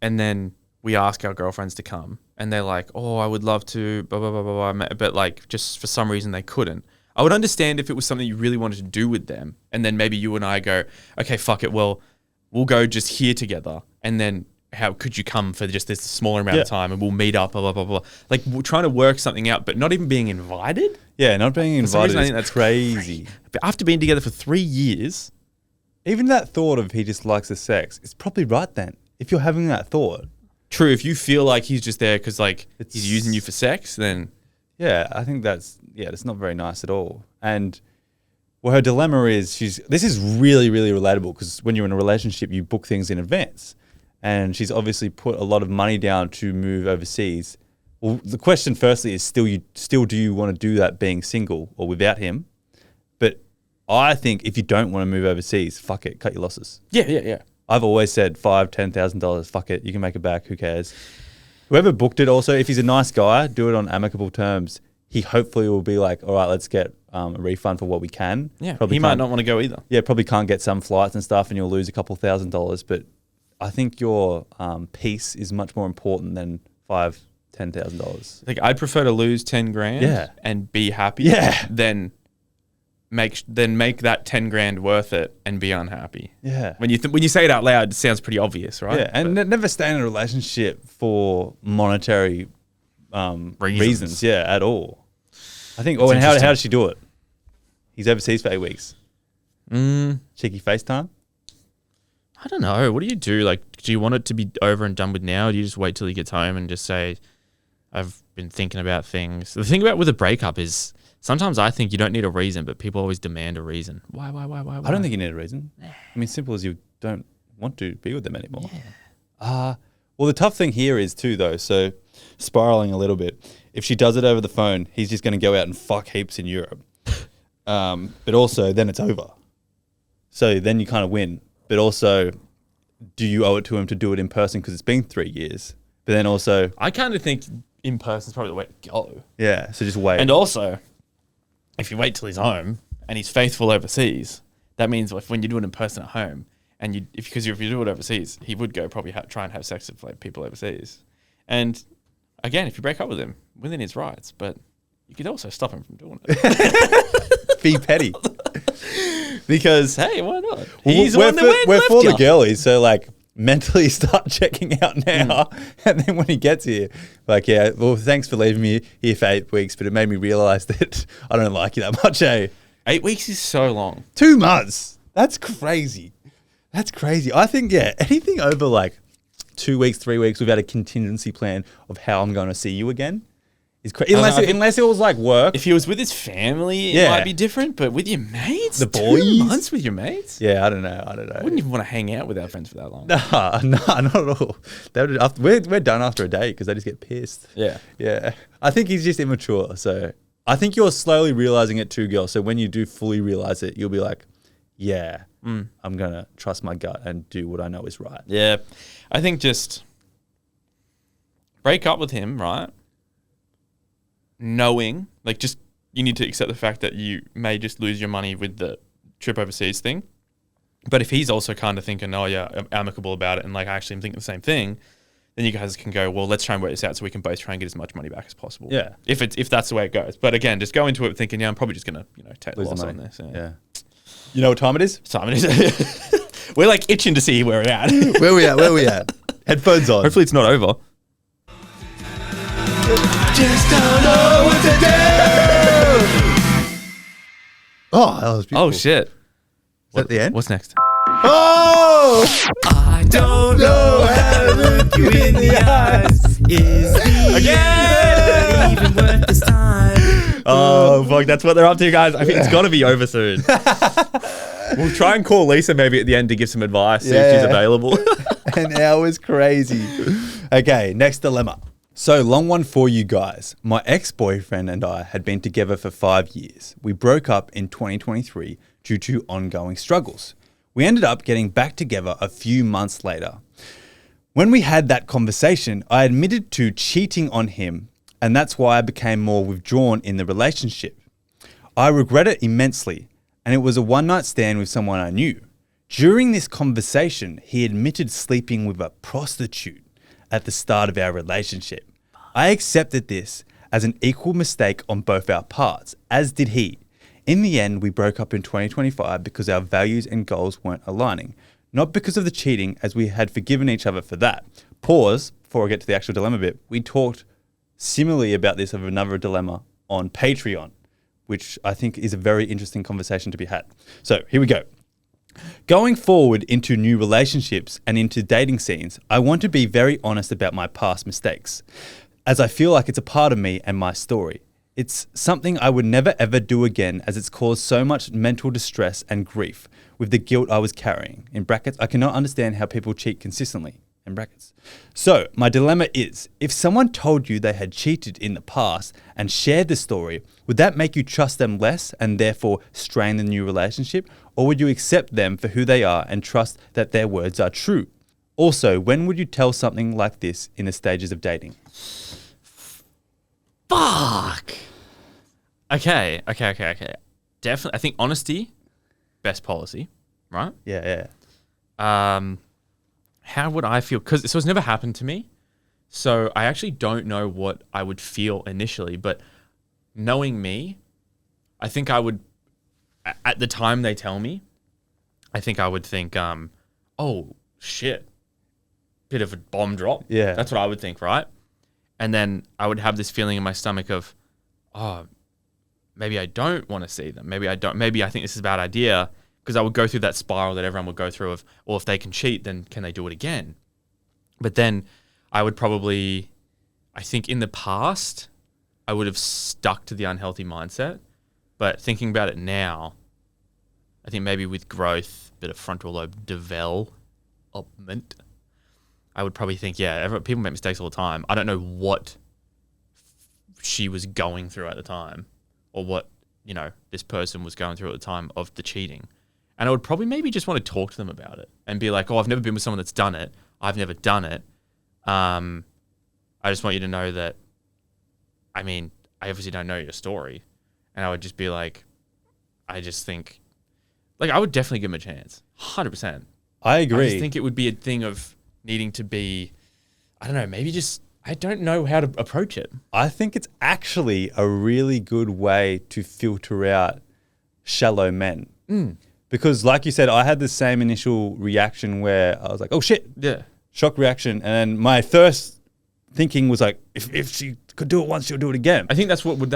and then we ask our girlfriends to come, and they're like, oh, I would love to, blah, blah, blah, blah, blah, but like just for some reason they couldn't. I would understand if it was something you really wanted to do with them, and then maybe you and I go, okay, fuck it, well, we'll go just here together, and then how could you come for just this smaller amount of time, and we'll meet up, blah, blah, blah, blah. Like, we're trying to work something out, but not even being invited? Yeah, not being invited I think is that's crazy. But after being together for 3 years... Even that thought of he just likes the sex, it's probably right then. If you're having that thought. True, if you feel like he's just there because he's using you for sex, then... Yeah, I think that's not very nice at all. And well, her dilemma is this is really, really relatable because when you're in a relationship, you book things in advance. And she's obviously put a lot of money down to move overseas. Well, the question firstly is still do you want to do that being single or without him? But I think if you don't want to move overseas, fuck it, cut your losses. Yeah. I've always said $5,000-$10,000, fuck it, you can make it back, who cares? Whoever booked it also, if he's a nice guy, do it on amicable terms. He hopefully will be like, all right, let's get a refund for what we can. Yeah, he might not want to go either. Yeah, probably can't get some flights and stuff and you'll lose a couple $1,000, but I think your peace is much more important than $5,000-$10,000. Like, I'd prefer to lose 10 grand and be happy than make that 10 grand worth it and be unhappy. Yeah. When you say it out loud, it sounds pretty obvious, right? Yeah, and never stay in a relationship for monetary reasons. Yeah, at all. I think. Oh, and how does she do it? He's overseas for 8 weeks. Cheeky FaceTime. I don't know. What do you do? Like, do you want it to be over and done with now? Or do you just wait till he gets home and just say, I've been thinking about things? The thing about with a breakup is sometimes I think you don't need a reason, but people always demand a reason. Why? I don't think you need a reason. I mean, simple as you don't want to be with them anymore. Yeah. Well, the tough thing here is too, though, so spiraling a little bit, if she does it over the phone, he's just going to go out and fuck heaps in Europe. But also, then it's over. So then you kind of win. But also, do you owe it to him to do it in person because it's been 3 years? But then also... I kind of think in person is probably the way to go. Yeah, so just wait. And also, if you wait till he's home and he's faithful overseas, that means when you do it in person at home, and if you do it overseas, he would go probably try and have sex with like people overseas. And again, if you break up with him, within his rights, but you could also stop him from doing it. Be petty. Because, hey, why not? He's we're for the girlies, so like mentally start checking out now. And then when he gets here, like, yeah, well, thanks for leaving me here for 8 weeks, but it made me realize that I don't like you that much, eh? 8 weeks is so long. 2 months. That's crazy. That's crazy. I think, yeah, anything over like 2 weeks, 3 weeks without a contingency plan of how I'm going to see you again is crazy. Unless it was like work. If he was with his family, it might be different, but with your mates? The boys? 2 months with your mates? Yeah, I don't know. I wouldn't even want to hang out with our friends for that long. Nah, not at all. We're done after a day because they just get pissed. Yeah. I think he's just immature. So I think you're slowly realizing it too, girl. So when you do fully realize it, you'll be like, yeah, I'm going to trust my gut and do what I know is right. Yeah. I think just break up with him, right? Knowing, like, just you need to accept the fact that you may just lose your money with the trip overseas thing. But if he's also kind of thinking, oh yeah, I'm amicable about it, and like actually I'm thinking the same thing, then you guys can go, well, let's try and work this out so we can both try and get as much money back as possible. Yeah. If that's the way it goes. But again, just go into it thinking, yeah, I'm probably just gonna take the loss on this. Yeah. You know what time it is? Time it is. We're like itching to see where we're at. Where we at? Headphones on. Hopefully it's not over. Just don't know what to do. Oh, that was beautiful. Oh shit. Is that the end? What's next? Oh! I don't know how to look you in the eyes. Is the Again! even worth this time? Oh fuck, that's what they're up to, guys. I think it's gotta be over soon. We'll try and call Lisa maybe at the end to give some advice, see if she's available. An hour's crazy. Okay, next dilemma. So, long one for you guys. My ex-boyfriend and I had been together for 5 years. We broke up in 2023 due to ongoing struggles. We ended up getting back together a few months later. When we had that conversation, I admitted to cheating on him, and that's why I became more withdrawn in the relationship. I regret it immensely, and it was a one-night stand with someone I knew. During this conversation, he admitted sleeping with a prostitute at the start of our relationship. I accepted this as an equal mistake on both our parts, as did he. In the end, we broke up in 2025 because our values and goals weren't aligning. Not because of the cheating, as we had forgiven each other for that. Pause, before I get to the actual dilemma bit. We talked similarly about this of another dilemma on Patreon, which I think is a very interesting conversation to be had. So here we go. Going forward into new relationships and into dating scenes, I want to be very honest about my past mistakes, as I feel like it's a part of me and my story. It's something I would never ever do again, as it's caused so much mental distress and grief with the guilt I was carrying. In brackets, I cannot understand how people cheat consistently. In brackets. So, my dilemma is, if someone told you they had cheated in the past and shared the story, would that make you trust them less and therefore strain the new relationship? Or would you accept them for who they are and trust that their words are true? Also, when would you tell something like this in the stages of dating? Fuck. Okay. Definitely, I think honesty, best policy, right? Yeah. How would I feel? Because it's never happened to me, so I actually don't know what I would feel initially. But knowing me, I think I would. At the time they tell me, I think I would think, "Oh shit, bit of a bomb drop." Yeah, that's what I would think, right? And then I would have this feeling in my stomach of, "Oh, maybe I don't want to see them. Maybe I don't. Maybe I think this is a bad idea." Because I would go through that spiral that everyone would go through of, well, if they can cheat, then can they do it again? But then I would probably, I think in the past, I would have stuck to the unhealthy mindset. But thinking about it now, I think maybe with growth, bit of frontal lobe development, I would probably think, people make mistakes all the time. I don't know what she was going through at the time or what, this person was going through at the time of the cheating. And I would probably maybe just want to talk to them about it and be like, oh, I've never been with someone that's done it. I've never done it. I just want you to know that, I obviously don't know your story. And I would just be like, I just think, I would definitely give him a chance. 100%. I agree. I just think it would be a thing of needing to be, I don't know, maybe just, I don't know how to approach it. I think it's actually a really good way to filter out shallow men. Because like you said, I had the same initial reaction where I was like, oh shit. Yeah. Shock reaction. And my first thinking was like, if she could do it once, she'll do it again. I think that's what have,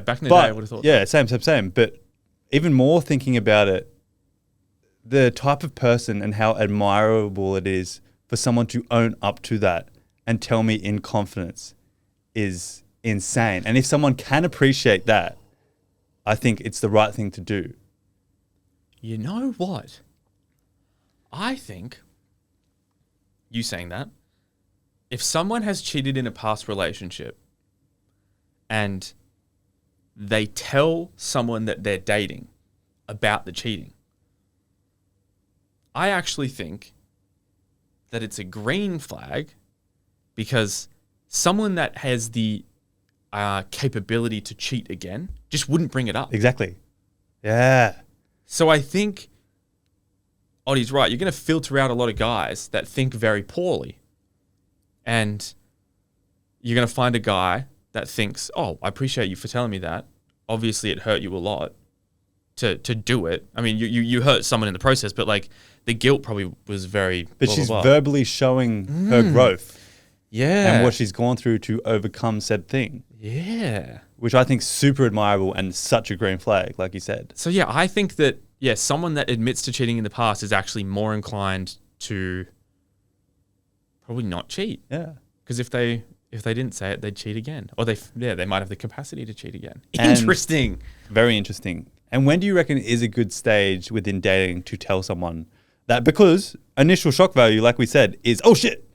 back in the day I would have thought. Yeah, same. But even more thinking about it, the type of person and how admirable it is for someone to own up to that and tell me in confidence is insane. And if someone can appreciate that, I think it's the right thing to do. You know what? I think, you saying that, if someone has cheated in a past relationship and they tell someone that they're dating about the cheating, I actually think that it's a green flag because someone that has the capability to cheat again just wouldn't bring it up. Exactly. Yeah. So I think Oddie's right. You're going to filter out a lot of guys that think very poorly. And you're going to find a guy that thinks, oh, I appreciate you for telling me that. Obviously, it hurt you a lot to do it. I mean, you hurt someone in the process, but like the guilt probably was very... But she's verbally showing her growth. Yeah. And what she's gone through to overcome said thing. Yeah. Which I think is super admirable and such a green flag, like you said. So yeah, I think that, someone that admits to cheating in the past is actually more inclined to probably not cheat. Yeah. Because if they didn't say it, they'd cheat again. Or they might have the capacity to cheat again. And interesting. Very interesting. And when do you reckon is a good stage within dating to tell someone that? Because initial shock value, like we said, is, oh shit.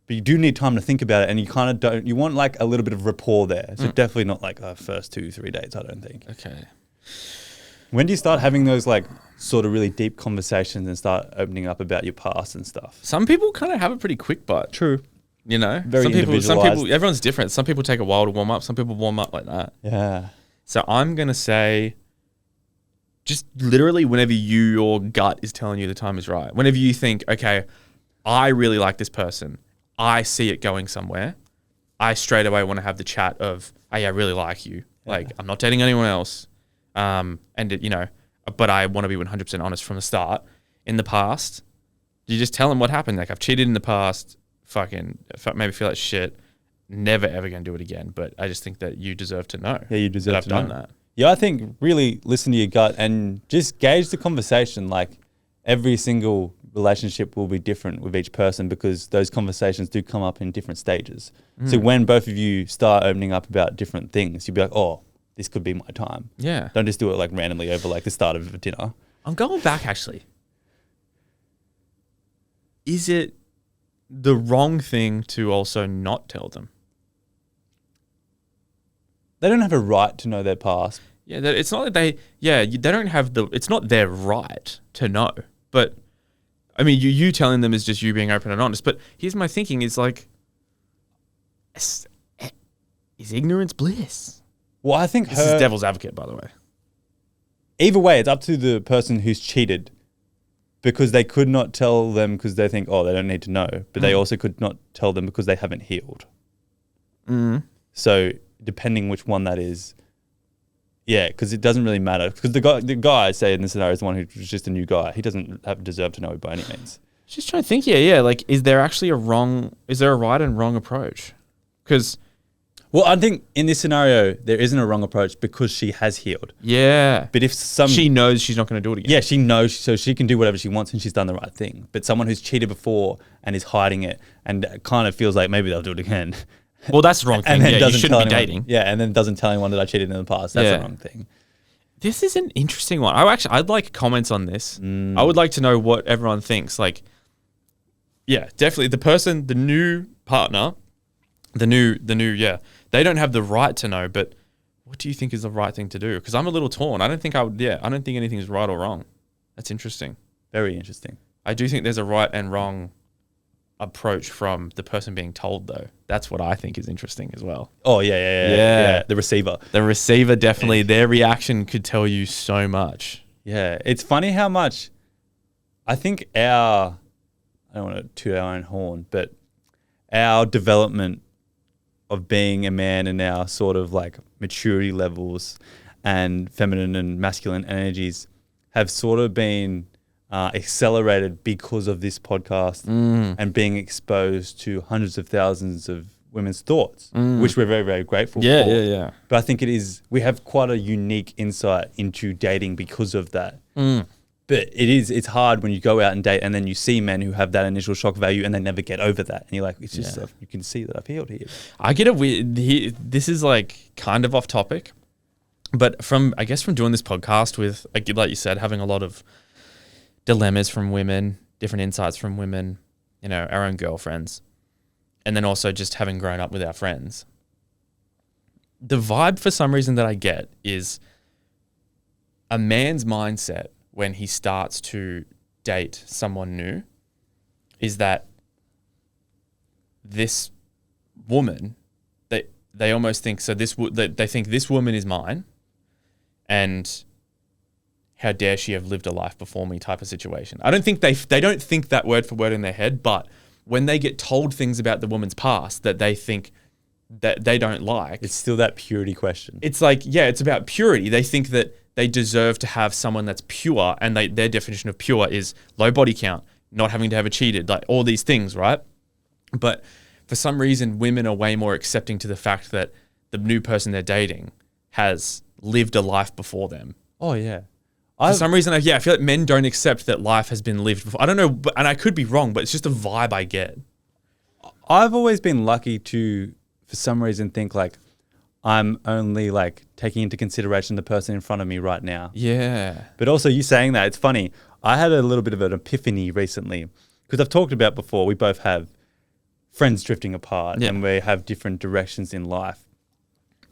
But you do need time to think about it, and you kind of don't. You want like a little bit of rapport there. So definitely not like first 2-3 dates, I don't think. Okay. When do you start having those like sort of really deep conversations and start opening up about your past and stuff? Some people kind of have it pretty quick, but true. You know, Very some individualized. people, everyone's different. Some people take a while to warm up. Some people warm up like that. Yeah. So I'm gonna say, just literally whenever your gut is telling you the time is right. Whenever you think, okay, I really like this person. I see it going somewhere. I straight away want to have the chat of, hey, I really like you. Yeah. Like, I'm not dating anyone else. But I want to be 100% honest from the start. In the past, you just tell them what happened. Like, I've cheated in the past, maybe feel like shit. Never, ever going to do it again. But I just think that you deserve to know. Yeah, you deserve that to I've know. done that. Yeah, I think really listen to your gut and just gauge the conversation. Like, every single relationship will be different with each person because those conversations do come up in different stages. So when both of you start opening up about different things, you'll be like, oh, this could be my time. Yeah. Don't just do it like randomly over like the start of a dinner. I'm going back actually. Is it the wrong thing to also not tell them? They don't have a right to know their past. Yeah, it's not that they don't have it's not their right to know. But I mean, you telling them is just you being open and honest. But here's my thinking is like, is ignorance bliss? Well, I think this is devil's advocate, by the way. Either way, it's up to the person who's cheated because they could not tell them because they think, oh, they don't need to know. But they also could not tell them because they haven't healed. So depending which one that is, yeah, because it doesn't really matter. Because the guy, say in this scenario, is the one who's just a new guy. He doesn't deserve to know it by any means. Just trying to think, like, is there actually is there a right and wrong approach? Because... Well, I think in this scenario, there isn't a wrong approach because she has healed. Yeah. But if she knows she's not going to do it again. Yeah, she knows, so she can do whatever she wants and she's done the right thing. But someone who's cheated before and is hiding it and kind of feels like maybe they'll do it again. Well, that's the wrong thing. You shouldn't be dating. Yeah, and then doesn't tell anyone that I cheated in the past. That's the wrong thing. This is an interesting one. I'd like comments on this. I would like to know what everyone thinks. Like, yeah, definitely the new partner, they don't have the right to know, but what do you think is the right thing to do? Because I'm a little torn. I don't think anything is right or wrong. That's interesting. Very interesting. I do think there's a right and wrong approach from the person being told, though. That's what I think is interesting as well. Oh, yeah. The receiver. The receiver, definitely. Their reaction could tell you so much. Yeah. It's funny how much I think I don't want to toot our own horn, but our development of being a man and our sort of like maturity levels and feminine and masculine energies have sort of been accelerated because of this podcast and being exposed to hundreds of thousands of women's thoughts, which we're very, very grateful for. Yeah. But I think we have quite a unique insight into dating because of that. But it's hard when you go out and date and then you see men who have that initial shock value and they never get over that. And you're like, it's just you can see that I've healed here. I get a weird, this is like kind of off topic, but from doing this podcast with, like you said, having a lot of dilemmas from women, different insights from women, our own girlfriends, and then also just having grown up with our friends. The vibe for some reason that I get is a man's mindset when he starts to date someone new is that this woman, they almost think, they think this woman is mine, and how dare she have lived a life before me type of situation. I don't think they don't think that word for word in their head, but when they get told things about the woman's past that they think that they don't like, It's still that purity question. it's like, yeah, it's about purity. They think that they deserve to have someone that's pure, and their definition of pure is low body count, not having to have a cheated, like all these things, right? But for some reason, women are way more accepting to the fact that the new person they're dating has lived a life before them. Oh, yeah. For some reason, I feel like men don't accept that life has been lived before. I don't know, and I could be wrong, but it's just a vibe I get. I've always been lucky to, for some reason, think like I'm only like taking into consideration the person in front of me right now. Yeah. But also you saying that, it's funny. I had a little bit of an epiphany recently because I've talked about before, we both have friends drifting apart and we have different directions in life.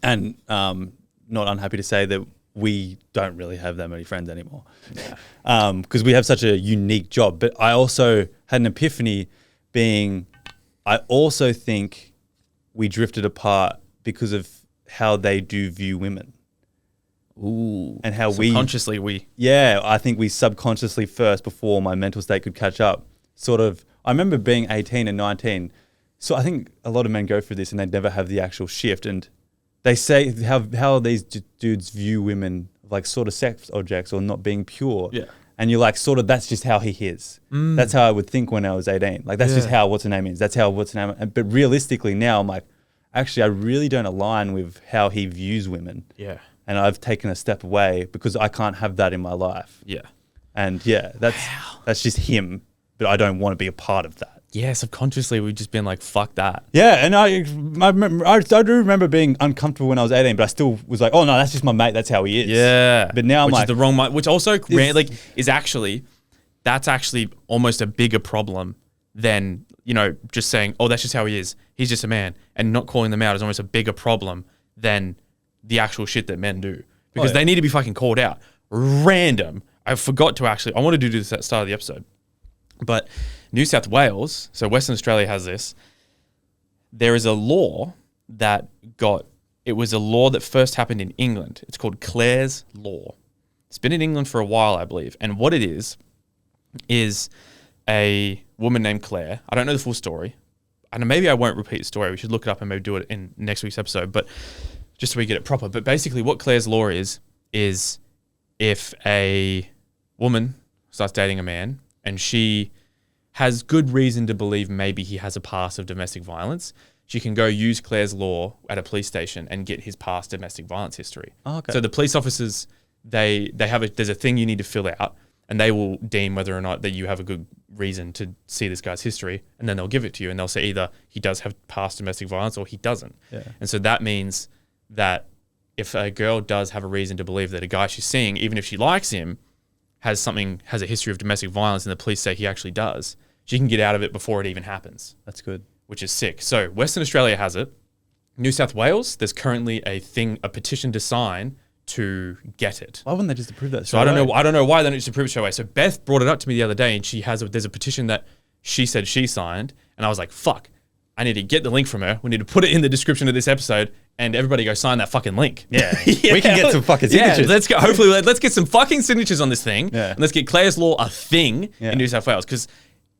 And not unhappy to say that we don't really have that many friends anymore because we have such a unique job. But I also had an epiphany being, I also think we drifted apart because of how they do view women. Ooh. And how subconsciously I think we subconsciously first, before my mental state could catch up, sort of, I remember being 18 and 19. So I think a lot of men go through this and they never have the actual shift. And they say how these dudes view women like sort of sex objects or not being pure. Yeah. And you're like, sort of, that's just how he is. That's how I would think when I was 18. Like, that's just how what's her name is. That's how what's her name. But realistically now, I'm like, actually, I really don't align with how he views women. Yeah. And I've taken a step away because I can't have that in my life. Yeah. And that's just him. But I don't want to be a part of that. Yeah, subconsciously we've just been like, fuck that. Yeah, and I do remember being uncomfortable when I was 18, but I still was like, oh no, that's just my mate, that's how he is. Yeah. But now I'm which like, is the wrong, which also that's actually almost a bigger problem than, just saying, oh, that's just how he is. He's just a man. And not calling them out is almost a bigger problem than the actual shit that men do. Because they need to be fucking called out. Random. I forgot to I wanted to do this at the start of the episode. But New South Wales, so Western Australia has this. There is a law it was a law that first happened in England. It's called Clare's Law. It's been in England for a while, I believe. And what it is a woman named Clare. I don't know the full story. And maybe I won't repeat the story. We should look it up and maybe do it in next week's episode, but just so we get it proper. But basically what Clare's Law is if a woman starts dating a man and she has good reason to believe maybe he has a past of domestic violence, she can go use Clare's Law at a police station and get his past domestic violence history. Oh, okay. So the police officers, there's a thing you need to fill out, and they will deem whether or not that you have a good reason to see this guy's history, and then they'll give it to you, and they'll say either he does have past domestic violence or he doesn't. Yeah. And so that means that if a girl does have a reason to believe that a guy she's seeing, even if she likes him, has a history of domestic violence, and the police say he actually does, she can get out of it before it even happens. That's good. Which is sick. So Western Australia has it. New South Wales, there's currently a petition to sign to get it. Why wouldn't they just approve that? So I don't know why they don't just approve it straight away. So Beth brought it up to me the other day, and there's a petition that she said she signed, and I was like, fuck, I need to get the link from her. We need to put it in the description of this episode, and everybody go sign that fucking link. Yeah. We can get some fucking signatures. Yeah, let's go. Hopefully, let's get some fucking signatures on this thing, and let's get Clare's Law a thing in New South Wales, because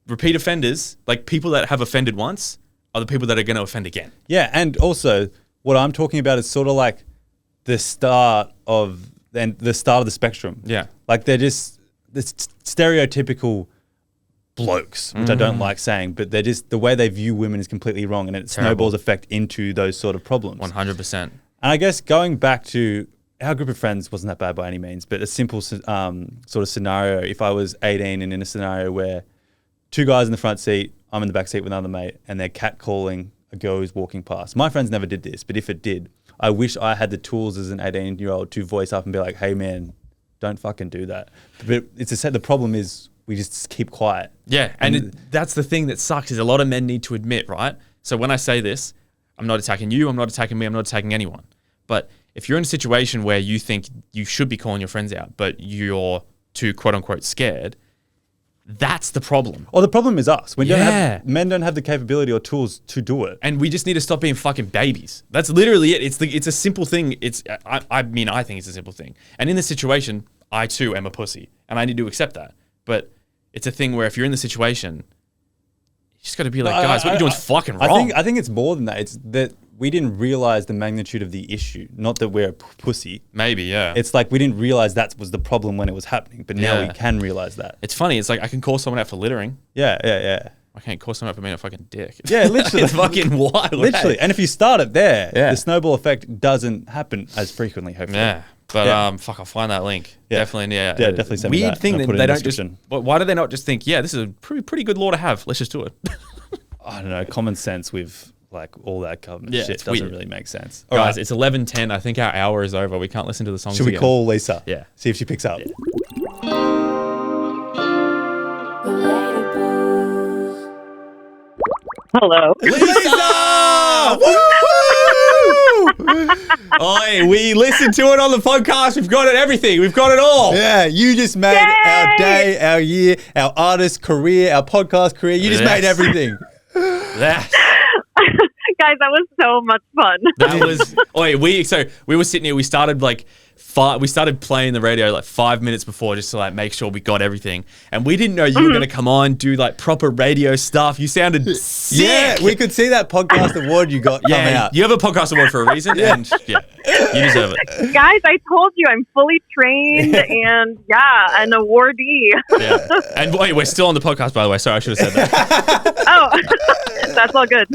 repeat offenders, like people that have offended once, are the people that are going to offend again. Yeah, and also what I'm talking about is sort of like the start of the spectrum. Yeah, like they're just this stereotypical blokes, which I don't like saying, but they're just, the way they view women is completely wrong, and it snowballs effect into those sort of problems. 100%. And I guess going back to our group of friends wasn't that bad by any means, but a simple sort of scenario. If I was 18 and in a scenario where two guys in the front seat, I'm in the back seat with another mate, and they're catcalling a girl who's walking past. My friends never did this, but if it did, I wish I had the tools as an 18-year-old to voice up and be like, hey man, don't fucking do that. But the problem is we just keep quiet. Yeah, and that's the thing that sucks, is a lot of men need to admit, right? So when I say this, I'm not attacking you, I'm not attacking me, I'm not attacking anyone. But if you're in a situation where you think you should be calling your friends out, but you're too quote-unquote scared, that's the problem. Oh, the problem is us. Men don't have the capability or tools to do it. And we just need to stop being fucking babies. That's literally it. It's a simple thing. I think it's a simple thing. And in this situation, I too am a pussy, and I need to accept that. But it's a thing where if you're in the situation, you just got to be like, guys, what you're doing is fucking wrong. I think it's more than that. It's that we didn't realize the magnitude of the issue. Not that we're a pussy. Maybe, yeah. It's like we didn't realize that was the problem when it was happening, but now we can realize that. It's funny. It's like I can call someone out for littering. Yeah. I can't call someone out for being a fucking dick. Yeah, literally. It's fucking wild. Literally. And if you start it there, the snowball effect doesn't happen as frequently, hopefully. Yeah. But fuck, I'll find that link. Yeah. Definitely, Yeah, definitely send me Weird that. thing I'll that put it they in the don't just. description. Why do they not just think, yeah, this is a pretty good law to have. Let's just do it. I don't know. Common sense with like all that government shit doesn't really make sense. All Guys, right. it's 11:10. I think our hour is over. We can't listen to the songs. Should we again. call Lisa? Yeah. See if she picks up. Hello. Lisa! Oi, we listened to it on the podcast. We've got it, everything. We've got it all. Yeah, you just made our day, our year, our artist career, our podcast career. You just made everything. That. Guys, that was so much fun. That was. Oi, we were sitting here. We started we started playing the radio like 5 minutes before just to like make sure we got everything. And we didn't know you were going to come on, do like proper radio stuff. You sounded sick. Yeah, we could see that podcast award you got come out. You have a podcast award for a reason. And you deserve it. Guys, I told you I'm fully trained and an awardee. Yeah. And wait, we're still on the podcast, by the way. Sorry, I should have said that. Oh, that's all good.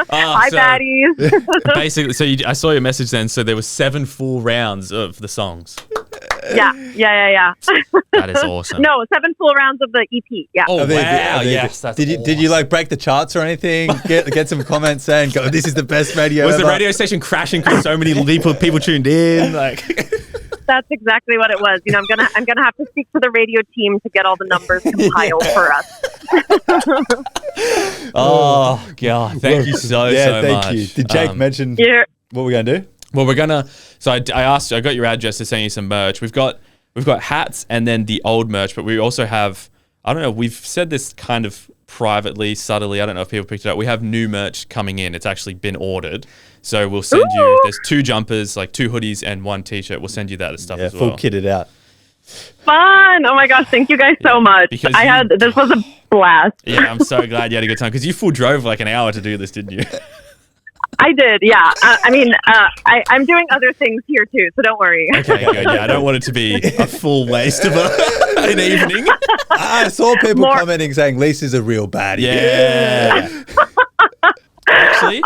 Hi, baddies. Basically, so I saw your message then. So there were 7 full rounds of the songs. Yeah. That is awesome. No, 7 full rounds of the EP. Yeah. Oh, wow. Yes, that's Did you like break the charts or anything? Get some comments saying, "Go, this is the best radio." Was ever. the radio station crashing because so many people tuned in? Like, That's exactly what it was. You know, I'm gonna have to speak to the radio team to get all the numbers compiled for us. oh god, thank you so much. Thank you. Did Jake mention what we're gonna do? Well, we're gonna. So I got your address to send you some merch. We've got hats and then the old merch, but we also have. I don't know. We've said this kind of privately, subtly. I don't know if people picked it up. We have new merch coming in. It's actually been ordered. So we'll send you. There's 2 jumpers, like 2 hoodies and 1 t-shirt. We'll send you that stuff as well. Full kitted out. Fun! Oh my gosh, thank you guys so much. This was a blast. Yeah, I'm so glad you had a good time because you full drove like an hour to do this, didn't you? I did, yeah. I'm doing other things here too, so don't worry. Okay, good. Yeah, I don't want it to be a full waste of an evening. I saw people commenting saying Lisa's a real baddie. Yeah. Actually,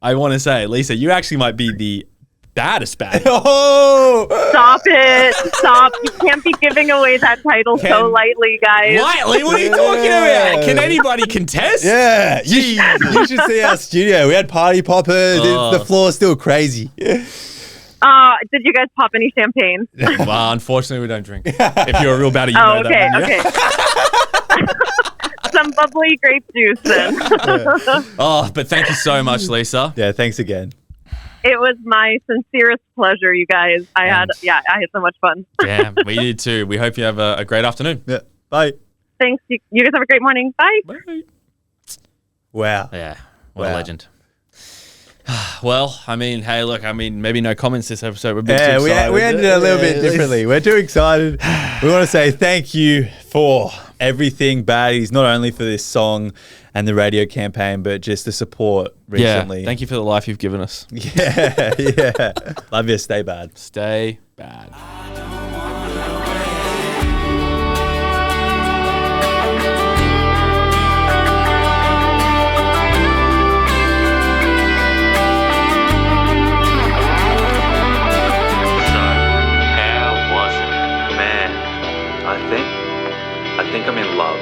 I want to say, Lisa, you actually might be the baddest baddie. Oh! Stop it. Stop. You can't be giving away that title so lightly, guys. Lightly? What are you talking about? Can anybody contest? Yeah. You should see our studio. We had party poppers. The floor's still crazy. Did you guys pop any champagne? Well, unfortunately, we don't drink. If you're a real baddie, you know that. Okay. Some bubbly grape juice then. But thank you so much, Lisa. Yeah, thanks again. It was my sincerest pleasure, you guys. I had so much fun. Yeah, we did too. We hope you have a great afternoon. Yeah. Bye. Thanks. You guys have a great morning. Bye. Bye. Wow. Yeah. What a legend. Well, I mean, hey, look, maybe no comments this episode. We're a bit too excited. We ended it a little bit differently. We're too excited. We want to say thank you for everything, baddies, not only for this song and the radio campaign, but just the support recently. Yeah, thank you for the life you've given us. Yeah. Love you. Stay bad. Stay bad. I think I'm in love.